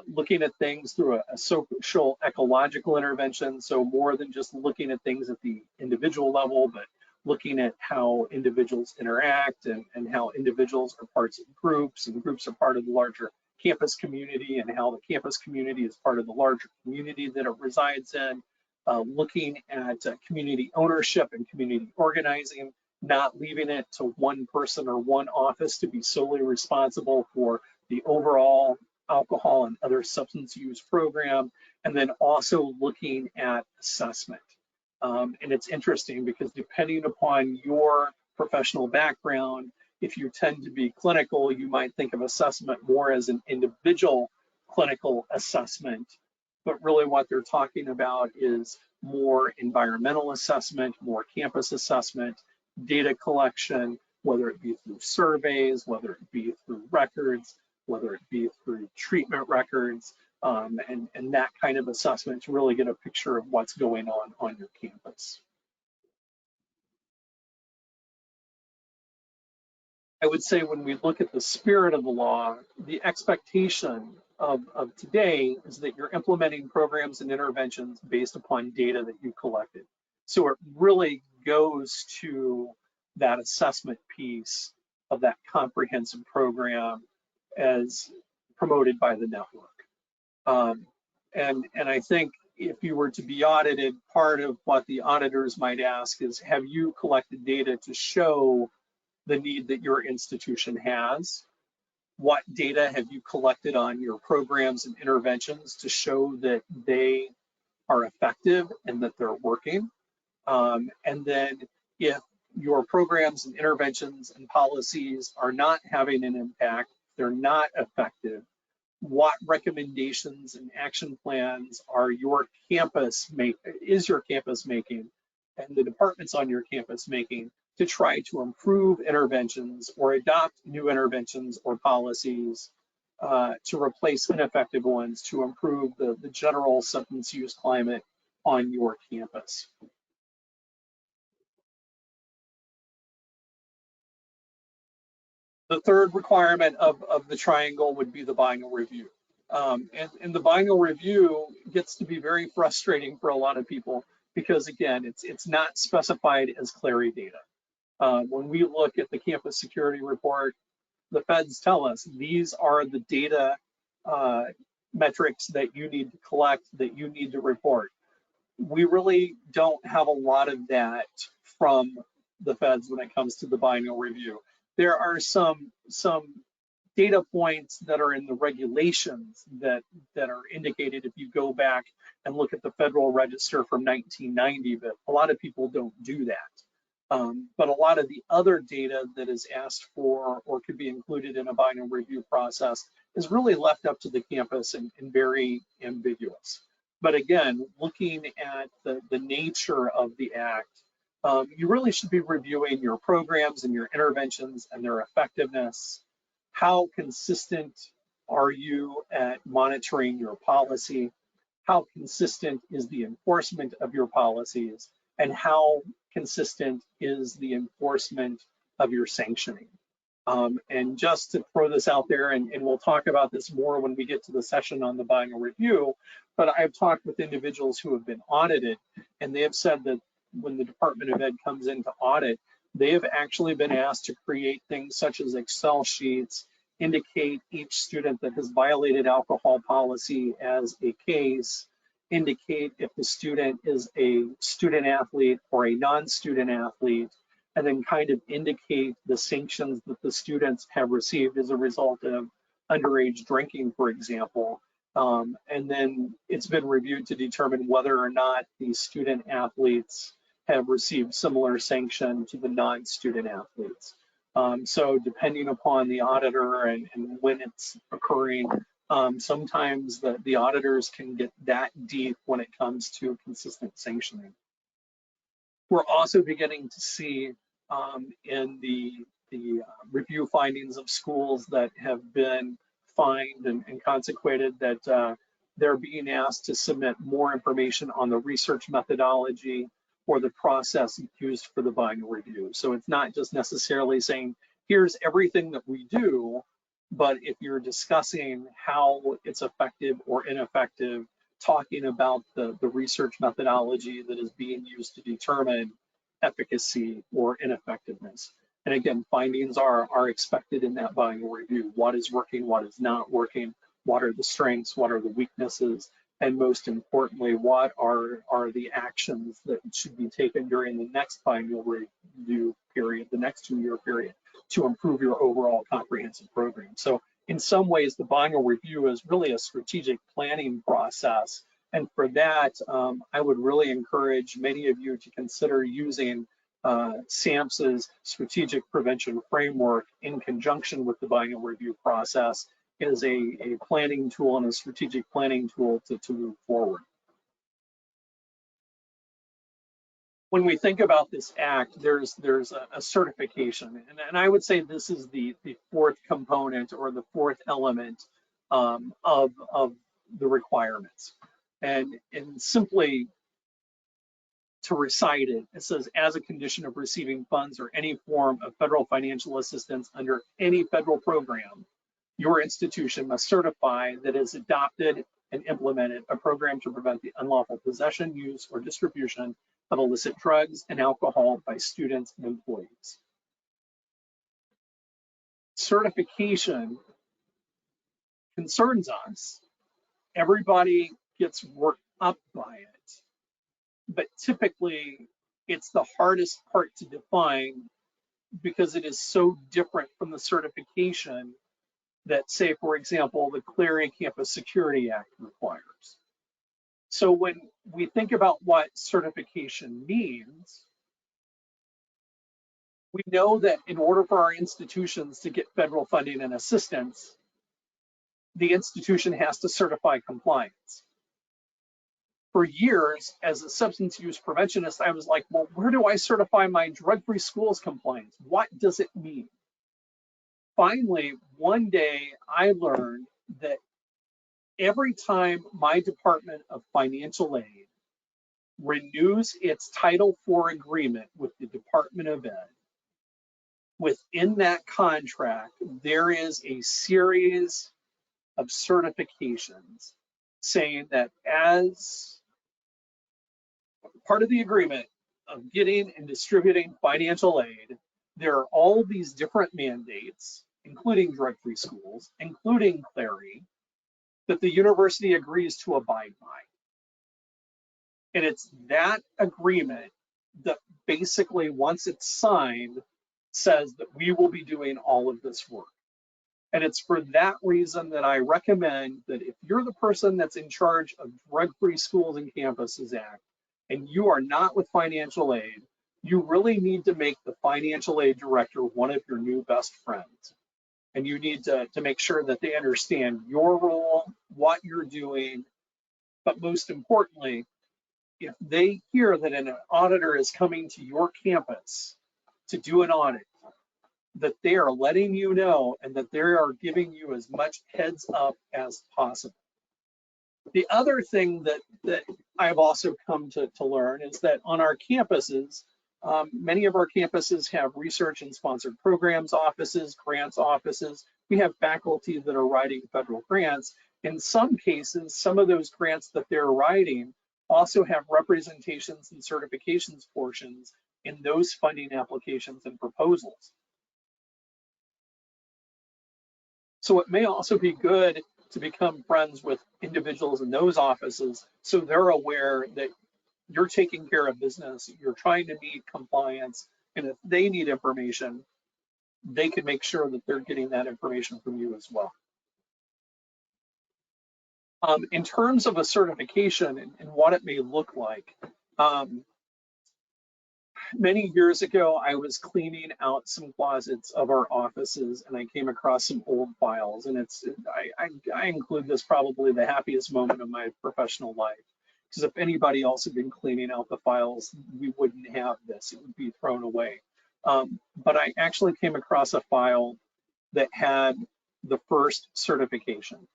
looking at things through a social ecological intervention. So more than just looking at things at the individual level, but looking at how individuals interact and how individuals are parts of groups and groups are part of the larger campus community and how the campus community is part of the larger community that it resides in. Looking at community ownership and community organizing, not leaving it to one person or one office to be solely responsible for the overall alcohol and other substance use program, and then also looking at assessment. And it's interesting because depending upon your professional background, if you tend to be clinical, you might think of assessment more as an individual clinical assessment. But really what they're talking about is more environmental assessment, more campus assessment, data collection, whether it be through surveys, whether it be through records, whether it be through treatment records, and that kind of assessment to really get a picture of what's going on your campus. I would say when we look at the spirit of the law, the expectation of today is that you're implementing programs and interventions based upon data that you collected. So it really goes to that assessment piece of that comprehensive program as promoted by the network. And I think if you were to be audited, part of what the auditors might ask is, have you collected data to show the need that your institution has? What data have you collected on your programs and interventions to show that they are effective and that they're working? And then if your programs and interventions and policies are not having an impact, they're not effective, what recommendations and action plans are your campus is your campus making and the departments on your campus making to try to improve interventions or adopt new interventions or policies to replace ineffective ones to improve the general substance use climate on your campus. The third requirement of the triangle would be the biennial review. And the biennial review gets to be very frustrating for a lot of people because, again, it's not specified as Clary data. When we look at the campus security report, the feds tell us these are the data metrics that you need to collect, that you need to report. We really don't have a lot of that from the feds when it comes to the biennial review. There are some data points that are in the regulations that are indicated if you go back and look at the Federal Register from 1990, but a lot of people don't do that. But a lot of the other data that is asked for or could be included in a biennial review process is really left up to the campus and very ambiguous. But again, looking at the nature of the act, you really should be reviewing your programs and your interventions and their effectiveness. How consistent are you at monitoring your policy? How consistent is the enforcement of your policies? And how consistent is the enforcement of your sanctioning? And just to throw this out there, and we'll talk about this more when we get to the session on the biennial review, but I've talked with individuals who have been audited, and they have said that when the Department of Ed comes in to audit, they have actually been asked to create things such as Excel sheets, indicate each student that has violated alcohol policy as a case, indicate if the student is a student athlete or a non-student athlete, and then kind of indicate the sanctions that the students have received as a result of underage drinking, for example. And then it's been reviewed to determine whether or not these student athletes have received similar sanction to the non-student athletes. So depending upon the auditor and when it's occurring, sometimes the auditors can get that deep when it comes to consistent sanctioning. We're also beginning to see in the review findings of schools that have been fined and consequated that they're being asked to submit more information on the research methodology or the process used for the biennial review. So it's not just necessarily saying, here's everything that we do, But if you're discussing how it's effective or ineffective, talking about the research methodology that is being used to determine efficacy or ineffectiveness. And again, findings are expected in that biennial review. What is working, what is not working, what are the strengths, what are the weaknesses, and most importantly, what are the actions that should be taken during the next biennial review period, the next 2-year period, to improve your overall comprehensive program. So in some ways, the biennial review is really a strategic planning process. And for that, I would really encourage many of you to consider using SAMHSA's strategic prevention framework in conjunction with the biennial review process as a planning tool and a strategic planning tool to move forward. When we think about this act, there's a certification, and I would say this is the fourth component or the fourth element of the requirements. And simply to recite it, it says, as a condition of receiving funds or any form of federal financial assistance under any federal program, your institution must certify that it has adopted and implemented a program to prevent the unlawful possession, use, or distribution of illicit drugs and alcohol by students and employees. Certification concerns us. Everybody gets worked up by it, but typically it's the hardest part to define because it is so different from the certification that, say, for example, the Clery Campus Security Act requires. So when we think about what certification means, we know that in order for our institutions to get federal funding and assistance, the institution has to certify compliance. For years, as a substance use preventionist, I was like, well, where do I certify my drug-free schools compliance? What does it mean? Finally, one day I learned that every time my Department of Financial Aid renews its Title IV agreement with the Department of Ed, within that contract, there is a series of certifications saying that as part of the agreement of getting and distributing financial aid, there are all these different mandates, including drug-free schools, including Clery, that the university agrees to abide by. And it's that agreement that basically, once it's signed, says that we will be doing all of this work. And it's for that reason that I recommend that if you're the person that's in charge of Drug-Free Schools and Campuses Act, and you are not with financial aid, you really need to make the financial aid director one of your new best friends. And you need to make sure that they understand your role, what you're doing, but most importantly, if they hear that an auditor is coming to your campus to do an audit, that they are letting you know and that they are giving you as much heads up as possible. The other thing that I've also come to learn is that on our campuses, many of our campuses have research and sponsored programs offices, grants offices. We have faculty that are writing federal grants. In some cases, some of those grants that they're writing also have representations and certifications portions in those funding applications and proposals. So it may also be good to become friends with individuals in those offices so they're aware that you're taking care of business, you're trying to meet compliance, and if they need information, they can make sure that they're getting that information from you as well. In terms of a certification and what it may look like, many years ago, I was cleaning out some closets of our offices and I came across some old files. And I include this probably the happiest moment of my professional life. Because if anybody else had been cleaning out the files, we wouldn't have this, it would be thrown away. But I actually came across a file that had the first certification.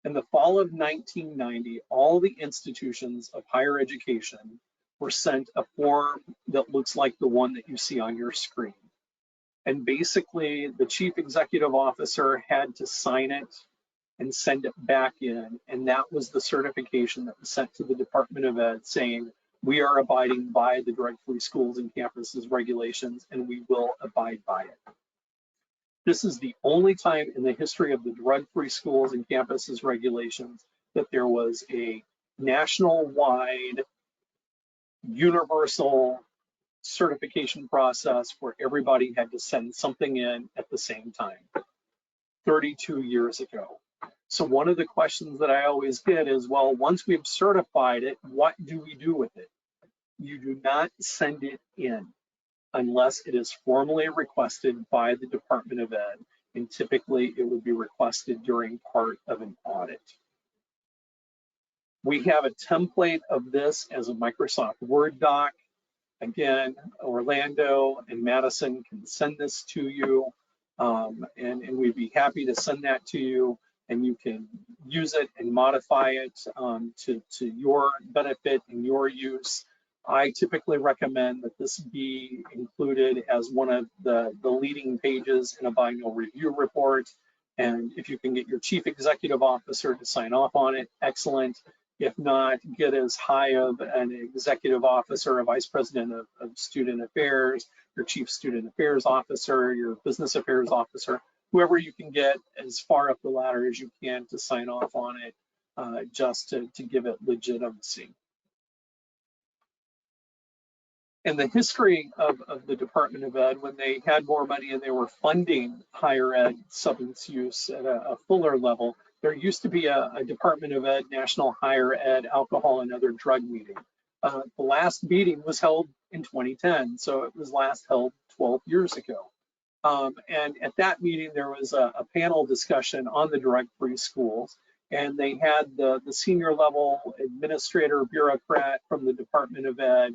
In the fall of 1990, all the institutions of higher education were sent a form that looks like the one that you see on your screen. And basically, the chief executive officer had to sign it and send it back in. And that was the certification that was sent to the Department of Ed saying, we are abiding by the drug-free schools and campuses regulations, and we will abide by it. This is the only time in the history of the drug-free schools and campuses regulations that there was a national-wide, universal certification process where everybody had to send something in at the same time, 32 years ago. So one of the questions that I always get is, well, once we've certified it, what do we do with it? You do not send it in unless it is formally requested by the Department of Ed, and typically it would be requested during part of an audit. We have a template of this as a Microsoft Word doc. Again, Orlando and Madison can send this to you, and we'd be happy to send that to you, and you can use it and modify it to your benefit and your use. I typically recommend that this be included as one of the leading pages in a biennial review report. And if you can get your chief executive officer to sign off on it, excellent. If not, get as high of an executive officer, a vice president of student affairs, your chief student affairs officer, your business affairs officer, whoever you can get as far up the ladder as you can to sign off on it, just to give it legitimacy. And the history of the Department of Ed, when they had more money and they were funding higher ed substance use at a fuller level, there used to be a Department of Ed National Higher Ed Alcohol and Other Drug meeting. The last meeting was held in 2010, so it was last held 12 years ago. And at that meeting, there was a panel discussion on the drug-free schools, and they had the senior level administrator bureaucrat from the Department of Ed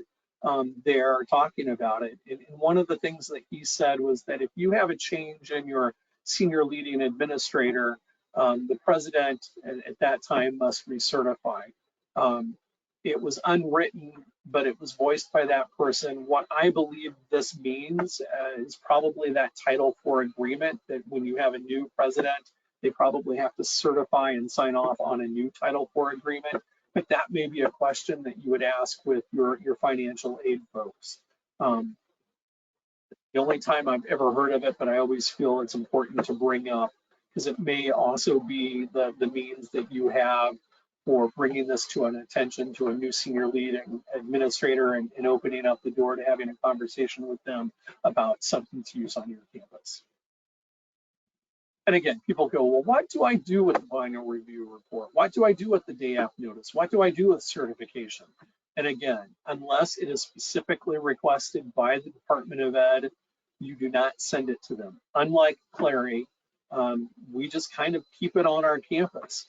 there talking about it. And one of the things that he said was that if you have a change in your senior leading administrator, the president at that time must recertify. It was unwritten, but it was voiced by that person. What I believe this means is probably that Title IV agreement, that when you have a new president, they probably have to certify and sign off on a new Title IV agreement. But that may be a question that you would ask with your financial aid folks. The only time I've ever heard of it, but I always feel it's important to bring up, because it may also be the means that you have for bringing this to an attention to a new senior lead administrator and opening up the door to having a conversation with them about substance use on your campus. And again, people go, well, what do I do with the biennial review report? What do I do with the day after notice? What do I do with certification? And again, unless it is specifically requested by the Department of Ed, you do not send it to them. Unlike Clary, we just kind of keep it on our campus.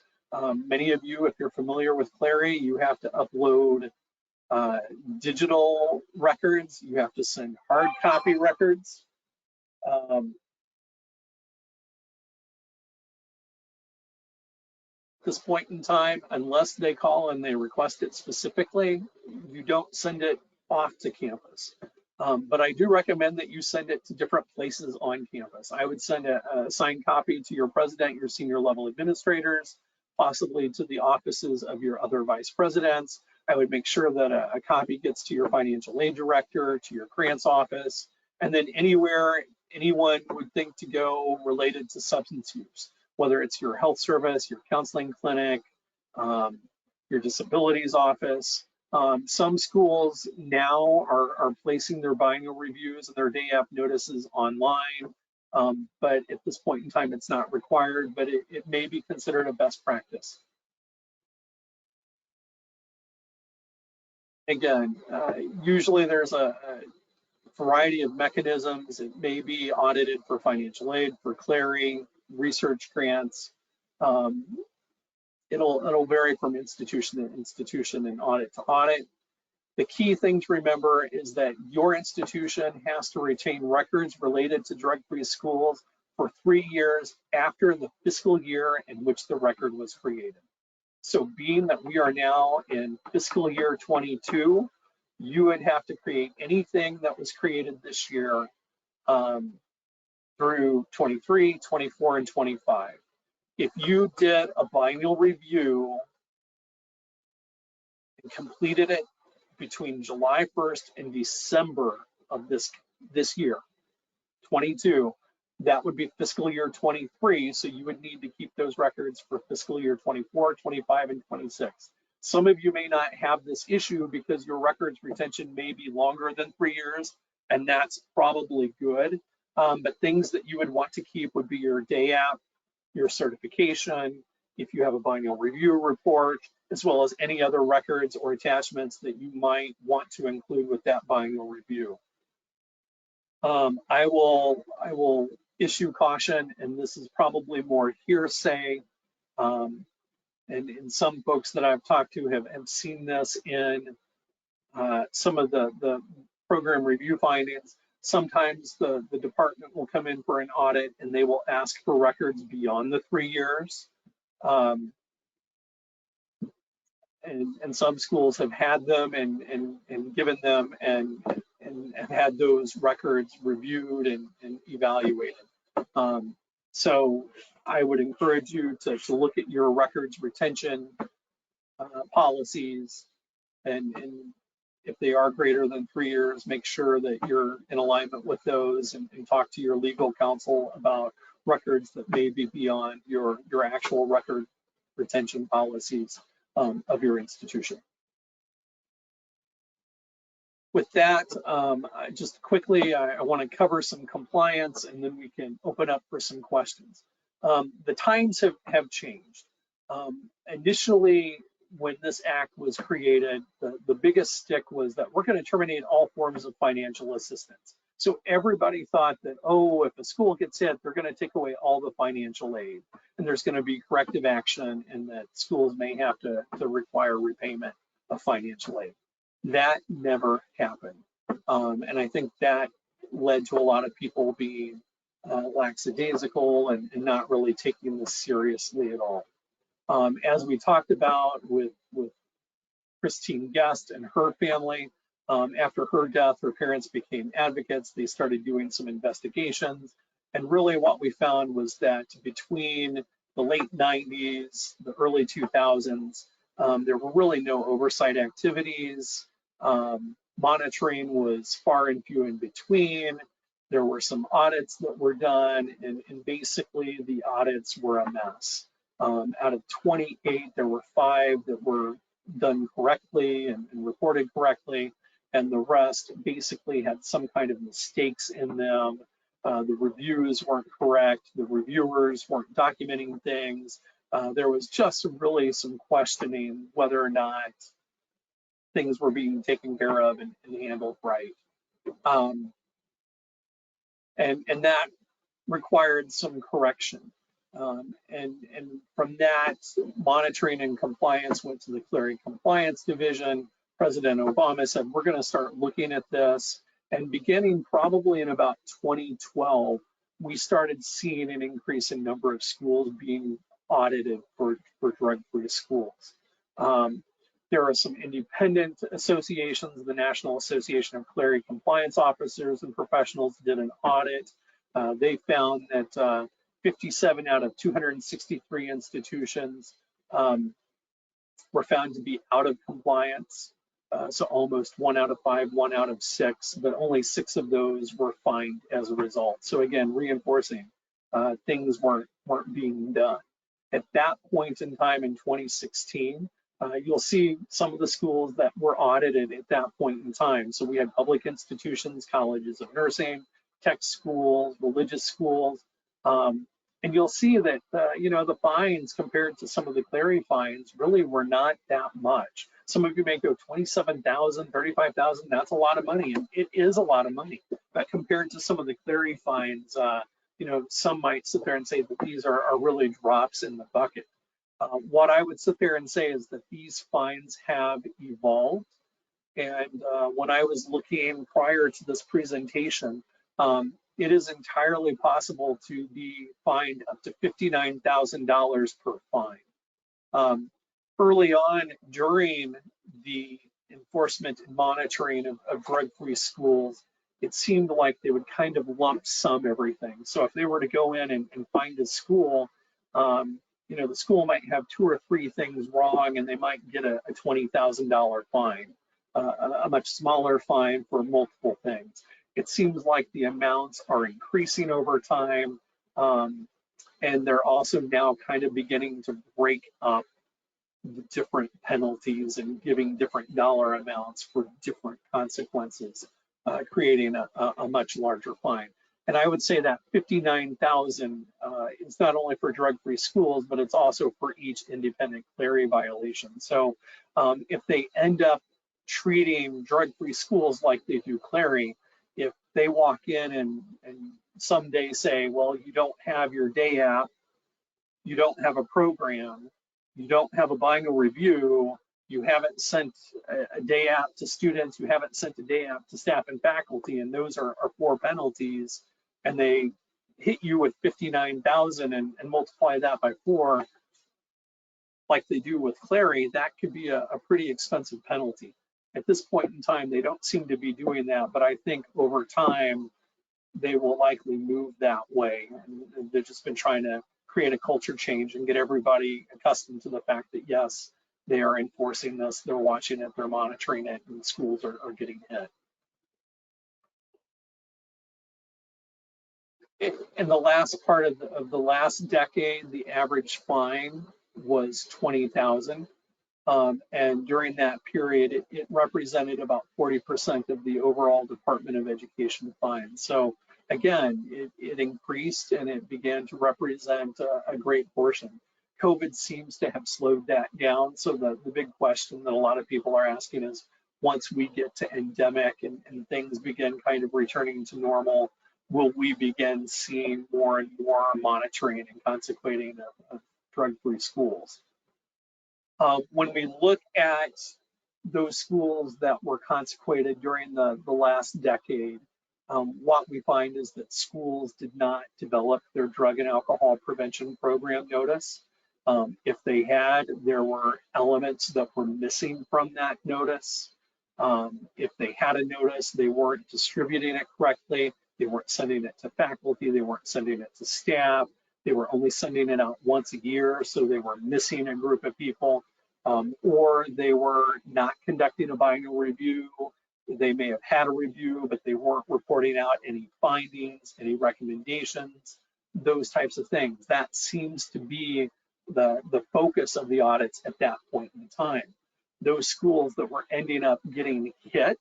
Many of you, if you're familiar with Clary, you have to upload digital records. You have to send hard copy records. This point in time, unless they call and they request it specifically, you don't send it off to campus. But I do recommend that you send it to different places on campus. I would send a signed copy to your president, your senior level administrators, possibly to the offices of your other vice presidents. I would make sure that a copy gets to your financial aid director, to your grants office, and then anywhere anyone would think to go related to substance use, whether it's your health service, your counseling clinic, your disabilities office. Some schools now are placing their biennial reviews and their day app notices online, but at this point in time, it's not required, but it may be considered a best practice. Again, usually there's a variety of mechanisms. It may be audited for financial aid, for Clary, research grants. It'll vary from institution to institution and audit to audit. The key thing to remember is that your institution has to retain records related to drug-free schools for 3 years after the fiscal year in which the record was created. So being that we are now in fiscal year 22, you would have to create anything that was created this year through 23, 24, and 25. If you did a biennial review and completed it between July 1st and December of this year, 22, that would be fiscal year 23. So you would need to keep those records for fiscal year 24, 25, and 26. Some of you may not have this issue because your records retention may be longer than 3 years, and that's probably good. But things that you would want to keep would be your day app, your certification, if you have a biennial review report, as well as any other records or attachments that you might want to include with that biennial review. I will issue caution, and this is probably more hearsay. And some folks that I've talked to have seen this in some of the program review findings. Sometimes the department will come in for an audit and they will ask for records beyond the 3 years. And some schools have had them and given them and have had those records reviewed and evaluated. So I would encourage you to look at your records retention policies, and if they are greater than 3 years, make sure that you're in alignment with those, and talk to your legal counsel about records that may be beyond your actual record retention policies of your institution. With that, just quickly, I want to cover some compliance, and then we can open up for some questions. The times have changed. Initially, when this act was created, the biggest stick was that we're going to terminate all forms of financial assistance. So everybody thought that, oh, if a school gets hit, they're going to take away all the financial aid, and there's going to be corrective action, and that schools may have to require repayment of financial aid. That never happened. And I think that led to a lot of people being lackadaisical and not really taking this seriously at all. As we talked about with Christine Guest and her family, after her death, her parents became advocates. They started doing some investigations. And really what we found was that between the late 90s, the early 2000s, there were really no oversight activities. Monitoring was far and few in between. There were some audits that were done, and basically the audits were a mess. Out of 28, there were 5 that were done correctly and reported correctly, and the rest basically had some kind of mistakes in them. The reviews weren't correct. The reviewers weren't documenting things. There was just really some questioning whether or not things were being taken care of and handled right. And that required some correction. And from that, monitoring and compliance went to the Clery Compliance Division. President Obama said, we're going to start looking at this. And beginning probably in about 2012, we started seeing an increase in number of schools being audited for drug-free schools. There are some independent associations. The National Association of Clery Compliance Officers and Professionals did an audit. They found that 57 out of 263 institutions were found to be out of compliance. So almost 1 out of 5, 1 out of 6, but only 6 of those were fined as a result. So again, reinforcing things weren't being done. At that point in time in 2016, you'll see some of the schools that were audited at that point in time. So we had public institutions, colleges of nursing, tech schools, religious schools, and you'll see that the fines compared to some of the Clery fines really were not that much. Some of you may go 27,000, 35,000. That's a lot of money, and it is a lot of money. But compared to some of the Clery fines, some might sit there and say that these are really drops in the bucket. What I would sit there and say is that these fines have evolved. And when I was looking prior to this presentation, it is entirely possible to be fined up to $59,000 per fine. Early on during the enforcement and monitoring of drug-free schools, it seemed like they would kind of lump sum everything. So if they were to go in and find a school, the school might have two or three things wrong and they might get a $20,000 fine, a much smaller fine for multiple things. It seems like the amounts are increasing over time. And they're also now kind of beginning to break up the different penalties and giving different dollar amounts for different consequences, creating a much larger fine. And I would say that 59,000 is not only for drug-free schools, but it's also for each independent Clery violation. So if they end up treating drug-free schools like they do Clery, if they walk in and someday say, well, you don't have your day app, you don't have a program, you don't have a biennial review, you haven't sent a day app to students, you haven't sent a day app to staff and faculty, and those are four penalties, and they hit you with 59,000 and multiply that by four, like they do with Clery, that could be a pretty expensive penalty. At this point in time, they don't seem to be doing that, but I think over time, they will likely move that way. And they've just been trying to create a culture change and get everybody accustomed to the fact that, yes, they are enforcing this, they're watching it, they're monitoring it, and schools are getting hit. In the last part of the last decade, the average fine was 20,000. And during that period, it represented about 40% of the overall Department of Education fine. So again, it increased and it began to represent a great portion. COVID seems to have slowed that down. So the big question that a lot of people are asking is, once we get to endemic and things begin kind of returning to normal, will we begin seeing more and more monitoring and consequating of drug-free schools? When we look at those schools that were consequated during the last decade, what we find is that schools did not develop their drug and alcohol prevention program notice. If they had, there were elements that were missing from that notice. If they had a notice, they weren't distributing it correctly. They weren't sending it to faculty. They weren't sending it to staff. They were only sending it out once a year, so they were missing a group of people, or they were not conducting a biennial review. They may have had a review, but they weren't reporting out any findings, any recommendations, those types of things. That seems to be the focus of the audits at that point in time. Those schools that were ending up getting hit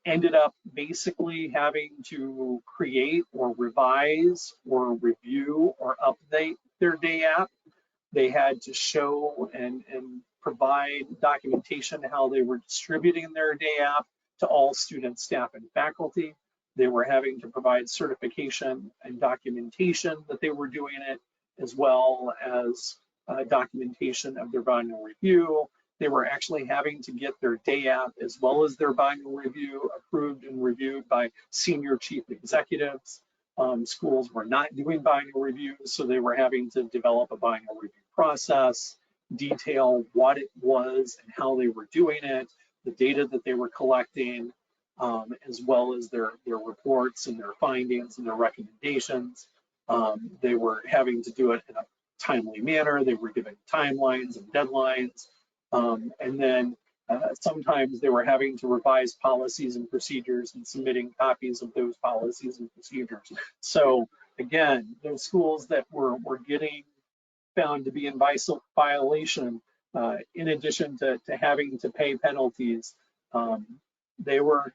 ended up basically having to create or revise or review or update their day app. They had to show and provide documentation how they were distributing their day app to all students, staff, and faculty. They were having to provide certification and documentation that they were doing it, as well as documentation of their biennial review. They were actually having to get their day app as well as their biennial review approved and reviewed by senior chief executives. Schools were not doing biennial reviews, so they were having to develop a biennial review process, detail what it was and how they were doing it, the data that they were collecting, as well as their reports and their findings and their recommendations. They were having to do it in a timely manner. They were given timelines and deadlines. And then sometimes they were having to revise policies and procedures and submitting copies of those policies and procedures. So again, those schools that were getting found to be in violation, in addition to having to pay penalties, they were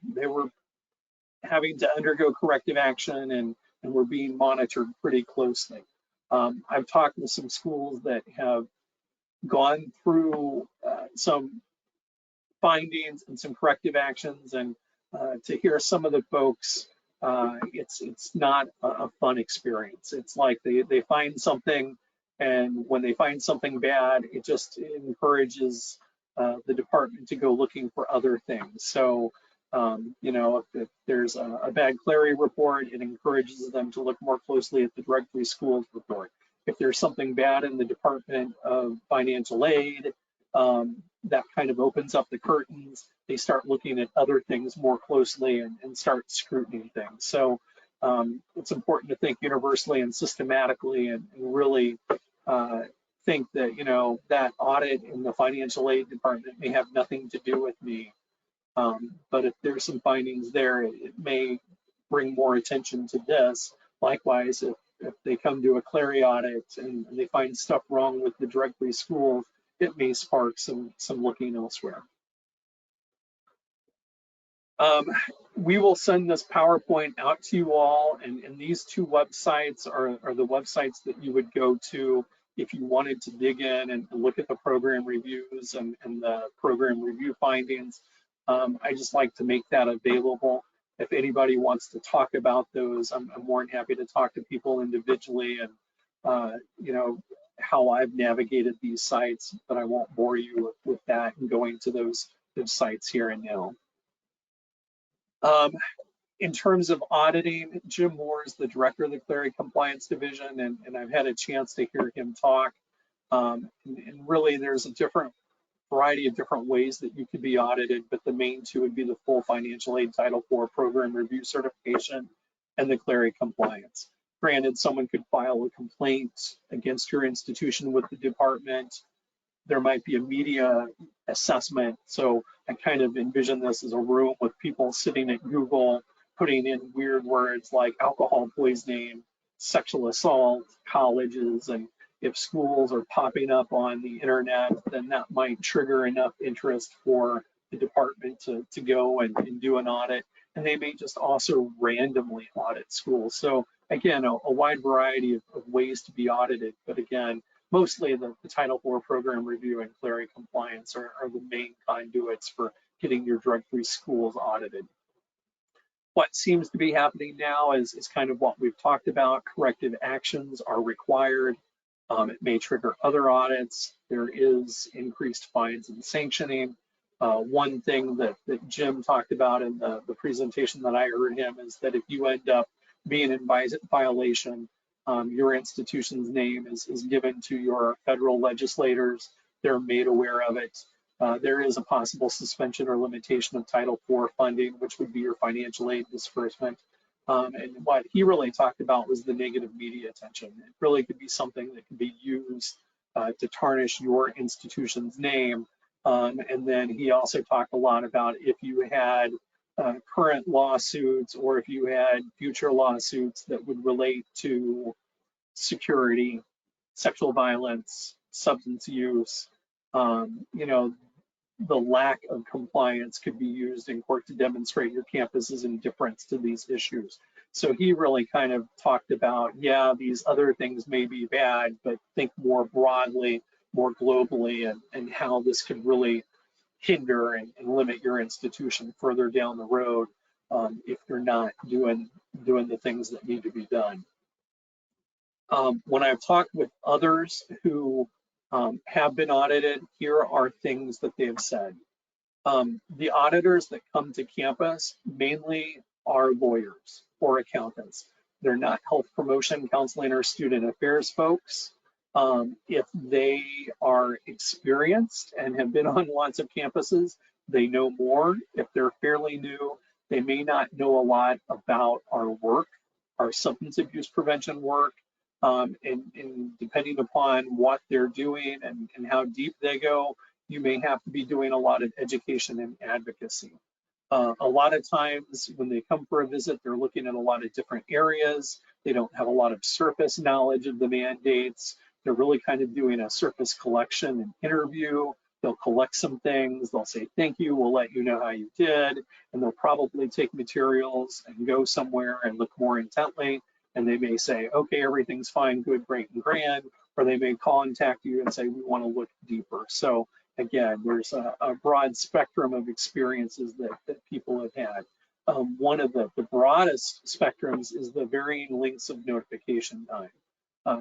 having to undergo corrective action and were being monitored pretty closely. I've talked with some schools that have gone through some findings and some corrective actions, and to hear some of the folks, it's not a fun experience. It's like they find something, and when they find something bad, it just encourages the department to go looking for other things. So if there's a bad Clery report, it encourages them to look more closely at the drug-free schools report. If there's something bad in the Department of Financial Aid, that kind of opens up the curtains. They start looking at other things more closely and start scrutinizing things. So it's important to think universally and systematically and really think that, that audit in the financial aid department may have nothing to do with me. But if there's some findings there, it may bring more attention to this. Likewise, if they come to a Clary audit and they find stuff wrong with the drug-free schools, it may spark some looking elsewhere. We will send this PowerPoint out to you all, and these two websites are the websites that you would go to if you wanted to dig in and look at the program reviews and the program review findings. I just like to make that available. If anybody wants to talk about those, I'm more than happy to talk to people individually and how I've navigated these sites, but I won't bore you with that and going to those sites here and now. In terms of auditing, Jim Moore is the director of the Clary Compliance Division, and I've had a chance to hear him talk. And really, there's a variety of different ways that you could be audited, but the main two would be the full financial aid Title IV program review certification and the Clary compliance. Granted, someone could file a complaint against your institution with the department. There might be a media assessment. So I kind of envision this as a room with people sitting at Google, putting in weird words like alcohol poisoning, sexual assault, colleges, and if schools are popping up on the internet, then that might trigger enough interest for the department to go and do an audit. And they may just also randomly audit schools. So again, a wide variety of ways to be audited. But again, mostly the Title IV program review and Clary compliance are the main conduits for getting your drug-free schools audited. What seems to be happening now is kind of what we've talked about. Corrective actions are required. It may trigger other audits. There is increased fines and sanctioning. One thing that Jim talked about in the presentation that I heard him is that if you end up being in violation, your institution's name is given to your federal legislators. They're made aware of it. There is a possible suspension or limitation of Title IV funding, which would be your financial aid disbursement. And what he really talked about was the negative media attention. It really could be something that could be used to tarnish your institution's name. And then he also talked a lot about if you had current lawsuits or if you had future lawsuits that would relate to security, sexual violence, substance use, the lack of compliance could be used in court to demonstrate your campus's indifference to these issues. So he really kind of talked about, yeah, these other things may be bad, but think more broadly, more globally, and how this could really hinder and limit your institution further down the road if you're not doing the things that need to be done. When I've talked with others who have been audited, here are things that they've said. The auditors that come to campus mainly are lawyers or accountants. They're not health promotion, counseling, or student affairs folks. If they are experienced and have been on lots of campuses, they know more. If they're fairly new, they may not know a lot about our work, our substance abuse prevention work, and depending upon what they're doing and how deep they go, you may have to be doing a lot of education and advocacy. A lot of times when they come for a visit, they're looking at a lot of different areas. They don't have a lot of surface knowledge of the mandates. They're really kind of doing a surface collection and interview. They'll collect some things. They'll say, thank you. We'll let you know how you did. And they'll probably take materials and go somewhere and look more intently. And they may say, okay, everything's fine, good, great, and grand. Or they may contact you and say, we want to look deeper. So again, there's a broad spectrum of experiences that people have had. One of the broadest spectrums is the varying lengths of notification time.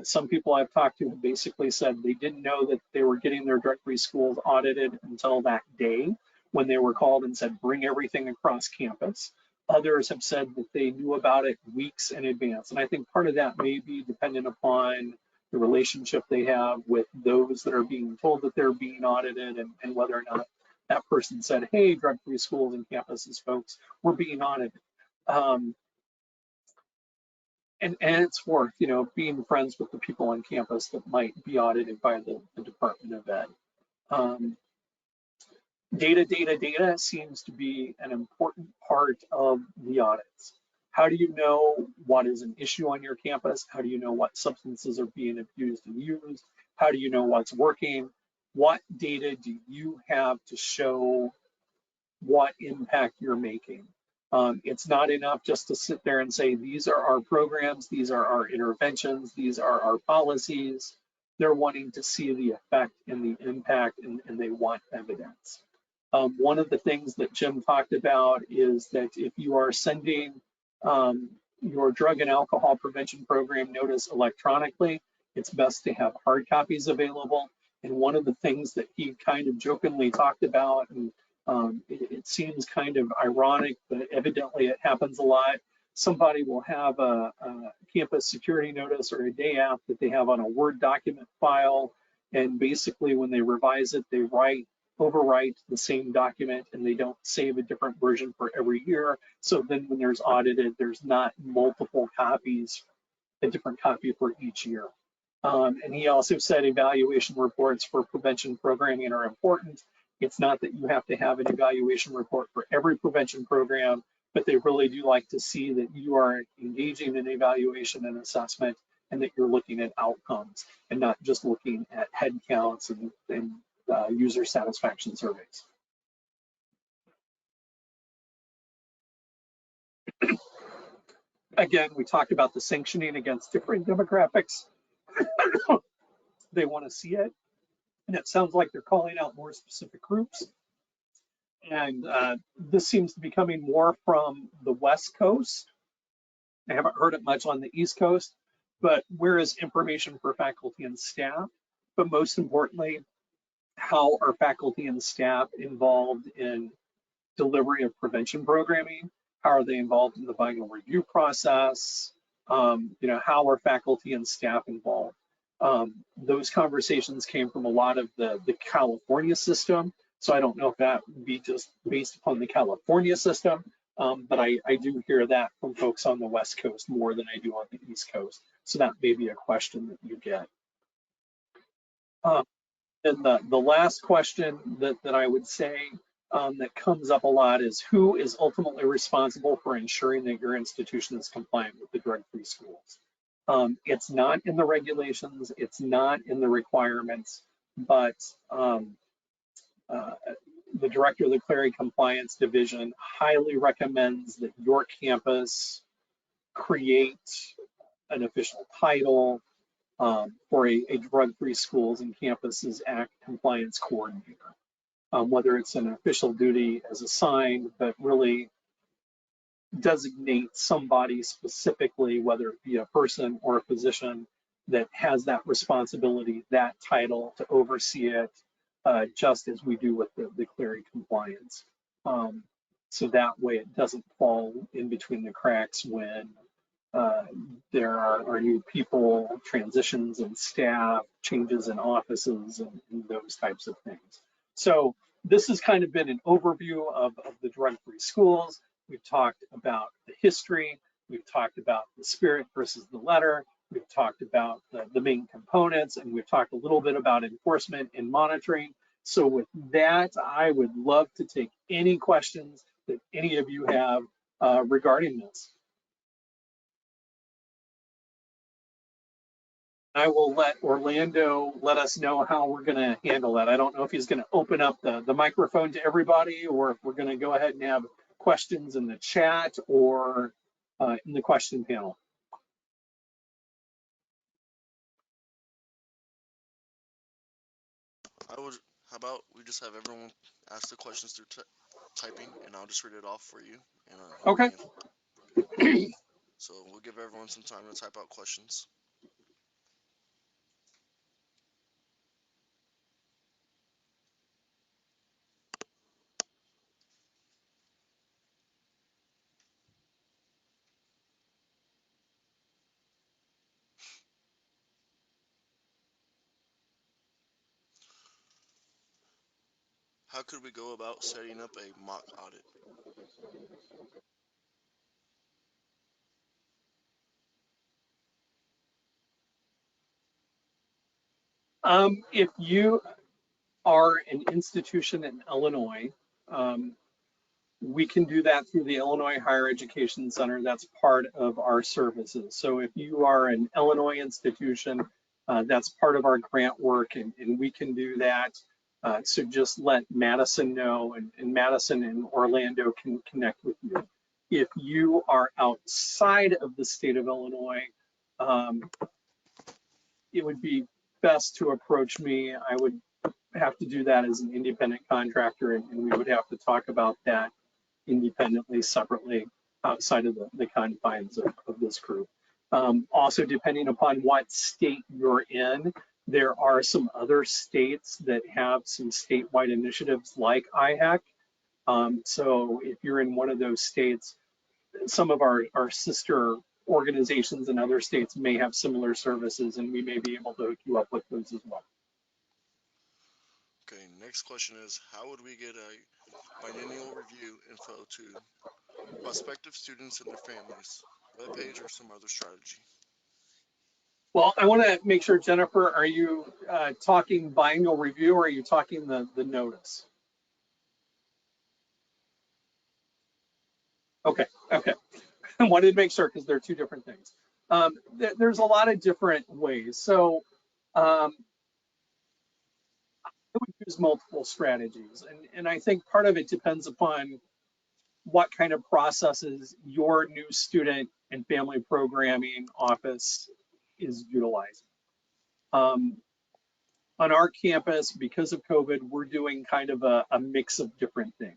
Some people I've talked to have basically said they didn't know that they were getting their drug-free schools audited until that day when they were called and said, bring everything across campus. Others have said that they knew about it weeks in advance. And I think part of that may be dependent upon the relationship they have with those that are being told that they're being audited, and whether or not that person said, hey, drug-free schools and campuses folks, we're being audited. Um, and it's worth, being friends with the people on campus that might be audited by the Department of Ed. Um, data seems to be an important part of the audits. How do you know what is an issue on your campus? How do you know what substances are being abused and used? How do you know what's working? What data do you have to show what impact you're making? It's not enough just to sit there and say, these are our programs, these are our interventions, these are our policies. They're wanting to see the effect and the impact, and they want evidence. One of the things that Jim talked about is that if you are sending your drug and alcohol prevention program notice electronically, it's best to have hard copies available. And one of the things that he kind of jokingly talked about, and it seems kind of ironic, but evidently it happens a lot. Somebody will have a campus security notice or a day app that they have on a Word document file. And basically when they revise it, they overwrite the same document, and they don't save a different version for every year. So then when there's audited, there's not multiple copies, a different copy for each year. And he also said evaluation reports for prevention programming are important. It's not that you have to have an evaluation report for every prevention program, but they really do like to see that you are engaging in evaluation and assessment, and that you're looking at outcomes and not just looking at head counts and user satisfaction surveys. Again, we talked about the sanctioning against different demographics. They want to see it, and it sounds like they're calling out more specific groups. And this seems to be coming more from the West Coast. I haven't heard it much on the East Coast, but where is information for faculty and staff? But most importantly, how are faculty and staff involved in delivery of prevention programming? How are they involved in the biennial review process? How are faculty and staff involved? Those conversations came from a lot of the California system. So I don't know if that would be just based upon the California system, but I do hear that from folks on the West Coast more than I do on the East Coast. So that may be a question that you get. And the last question that I would say that comes up a lot is, who is ultimately responsible for ensuring that your institution is compliant with the drug-free schools? It's not in the regulations, it's not in the requirements, but the director of the Clery Compliance Division highly recommends that your campus create an official title for a drug-free schools and campuses act compliance coordinator. Whether it's an official duty as assigned, but really designate somebody specifically, whether it be a person or a position that has that responsibility, that title to oversee it, just as we do with the Clery compliance. So that way it doesn't fall in between the cracks when there are new people, transitions in staff, changes in offices, and those types of things. So this has kind of been an overview of the drug-free schools. We've talked about the history. We've talked about the spirit versus the letter. We've talked about the main components, and we've talked a little bit about enforcement and monitoring. So with that, I would love to take any questions that any of you have regarding this. I will let Orlando let us know how we're going to handle that. I don't know if he's going to open up the microphone to everybody, or if we're going to go ahead and have questions in the chat or in the question panel. How about we just have everyone ask the questions through typing, and I'll just read it off for you, and Okay. So we'll give everyone some time to type out questions. how could we go about setting up a mock audit? If you are an institution in Illinois, um, we can do that through the Illinois Higher Education Center. That's part of our services. So if you are an Illinois institution, that's part of our grant work, and we can do that. So just let Madison know, and Madison and Orlando can connect with you. If you are outside of the state of Illinois, um, it would be best to approach me. I would have to do that as an independent contractor, and we would have to talk about that independently, separately, outside of the confines of this group. Also, depending upon what state you're in, there are some other states that have some statewide initiatives like IHEC. So if you're in one of those states, some of our sister organizations in other states may have similar services, and we may be able to hook you up with those as well. Okay, next question is how would we get a biennial review info to prospective students and their families? Webpage or some other strategy? Well, I want to make sure, Jennifer, are you talking biannual review or are you talking the notice? Okay, okay. I wanted to make sure because they're two different things. There's a lot of different ways. So I would use multiple strategies. And I think part of it depends upon what kind of processes your new student and family programming office is utilizing. Um, on our campus, because of COVID, we're doing kind of a mix of different things.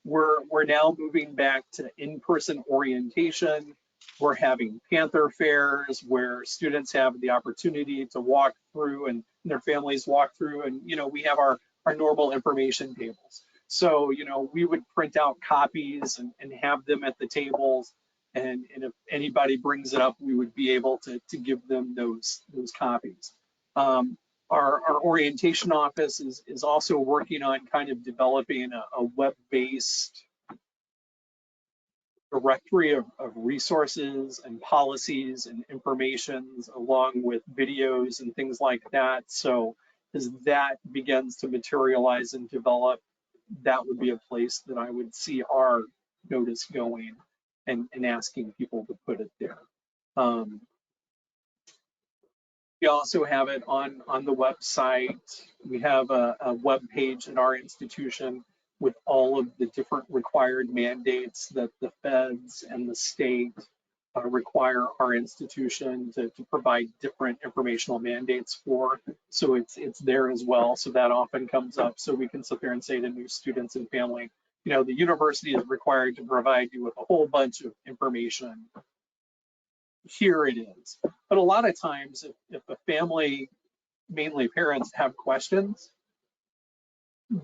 We're now moving back to in-person orientation. We're having Panther fairs where students have the opportunity to walk through and their families walk through, and we have our normal information tables. So we would print out copies and have them at the tables, and if anybody brings it up, we would be able to give them those copies. Um, our orientation office is also working on kind of developing a web-based directory of resources and policies and informations along with videos and things like that. So as that begins to materialize and develop, that would be a place that I would see our notice going and asking people to put it there. Um, We also have it on the website. We have a web page in our institution with all of the different required mandates that the feds and the state require our institution to provide different informational mandates for. So it's there as well. So that often comes up. So we can sit there and say to new students and family, the university is required to provide you with a whole bunch of information. Here it is. But a lot of times, if a family, mainly parents, have questions,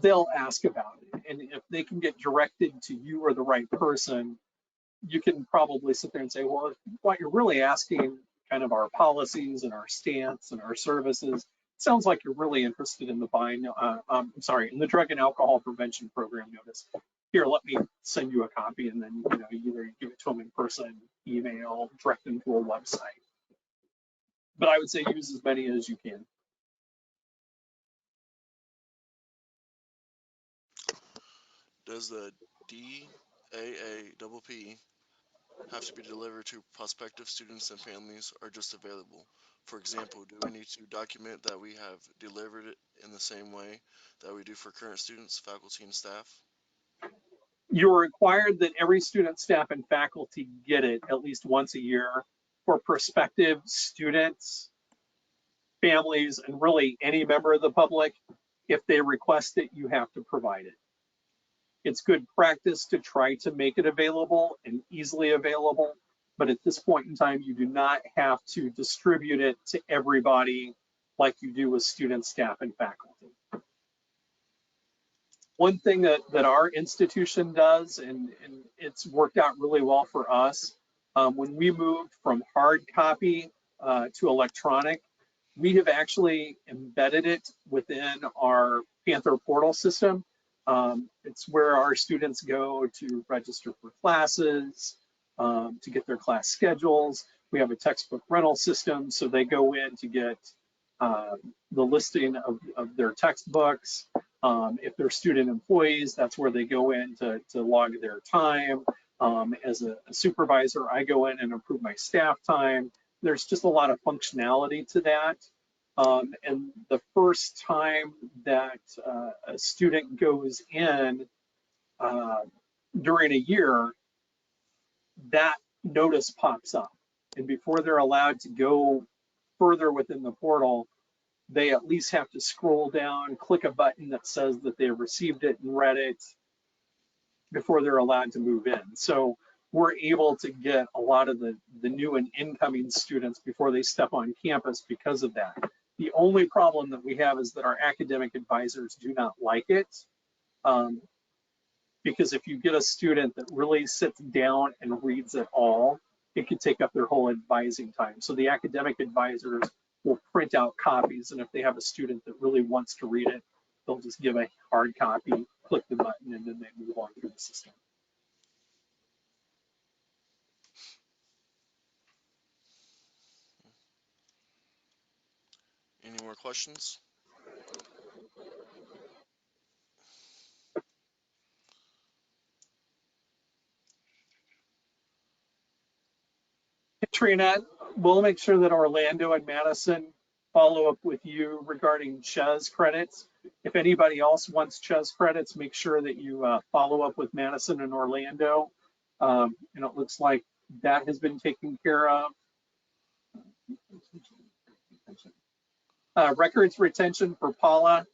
they'll ask about it. And if they can get directed to you or the right person, you can probably sit there and say, well, what you're really asking kind of our policies and our stance and our services, sounds like you're really interested in in the drug and alcohol prevention program notice. Here, let me send you a copy, and then you either give it to them in person, email, direct them to a website. But I would say use as many as you can. Does the DAAPP have to be delivered to prospective students and families or just available? For example, do we need to document that we have delivered it in the same way that we do for current students, faculty, and staff? You're required that every student, staff, and faculty get it at least once a year. For prospective students, families, and really any member of the public, if they request it, you have to provide it. It's good practice to try to make it available and easily available, but at this point in time, you do not have to distribute it to everybody like you do with students, staff, and faculty. One thing that our institution does, and it's worked out really well for us, when we moved from hard copy to electronic, we have actually embedded it within our Panther portal system. It's where our students go to register for classes, to get their class schedules. We have a textbook rental system, so they go in to get uh, the listing of their textbooks. If they're student employees, that's where they go in to log their time. As a supervisor, I go in and approve my staff time. There's just a lot of functionality to that. And the first time that a student goes in uh, during a year, that notice pops up. And before they're allowed to go further within the portal, they at least have to scroll down, click a button that says that they received it and read it before they're allowed to move in. So we're able to get a lot of the new and incoming students before they step on campus because of that. The only problem that we have is that our academic advisors do not like it. Um, because if you get a student that really sits down and reads it all, it could take up their whole advising time. So the academic advisors will print out copies, and if they have a student that really wants to read it, they'll just give a hard copy, click the button, and then they move on through the system. Any more questions? Trina, we'll make sure that Orlando and Madison follow up with you regarding CHES credits. If anybody else wants CHES credits, make sure that you follow up with Madison and Orlando. And it looks like that has been taken care of. Records retention for Paula,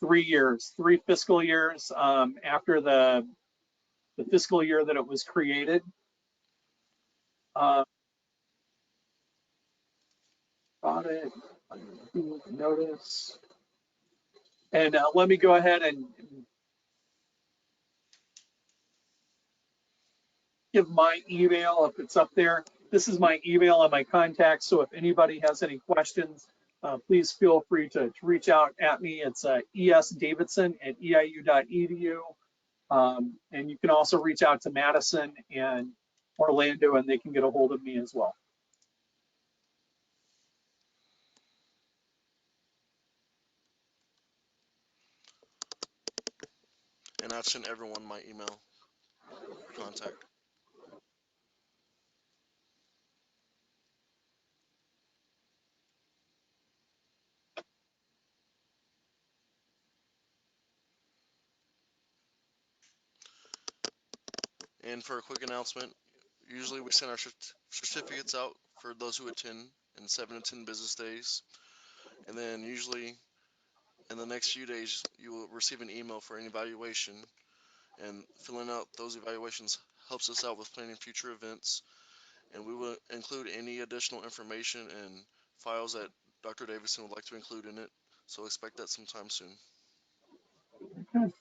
3 years, 3 fiscal years after the fiscal year that it was created. Uh, Audit, notice. And let me go ahead and give my email if it's up there. This is my email and my contact. So if anybody has any questions, please feel free to reach out at me. It's esdavidson@eiu.edu. And you can also reach out to Madison and Orlando, and they can get a hold of me as well. And I've sent everyone my email contact. And for a quick announcement, usually we send our certificates out for those who attend in 7 to 10 business days. And then usually in the next few days, you will receive an email for an evaluation. And filling out those evaluations helps us out with planning future events. And we will include any additional information and files that Dr. Davidson would like to include in it. So expect that sometime soon. Okay.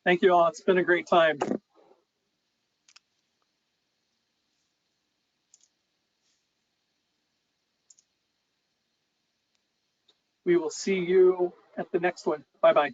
Thank you all. It's been a great time. We will see you at the next one. Bye-bye.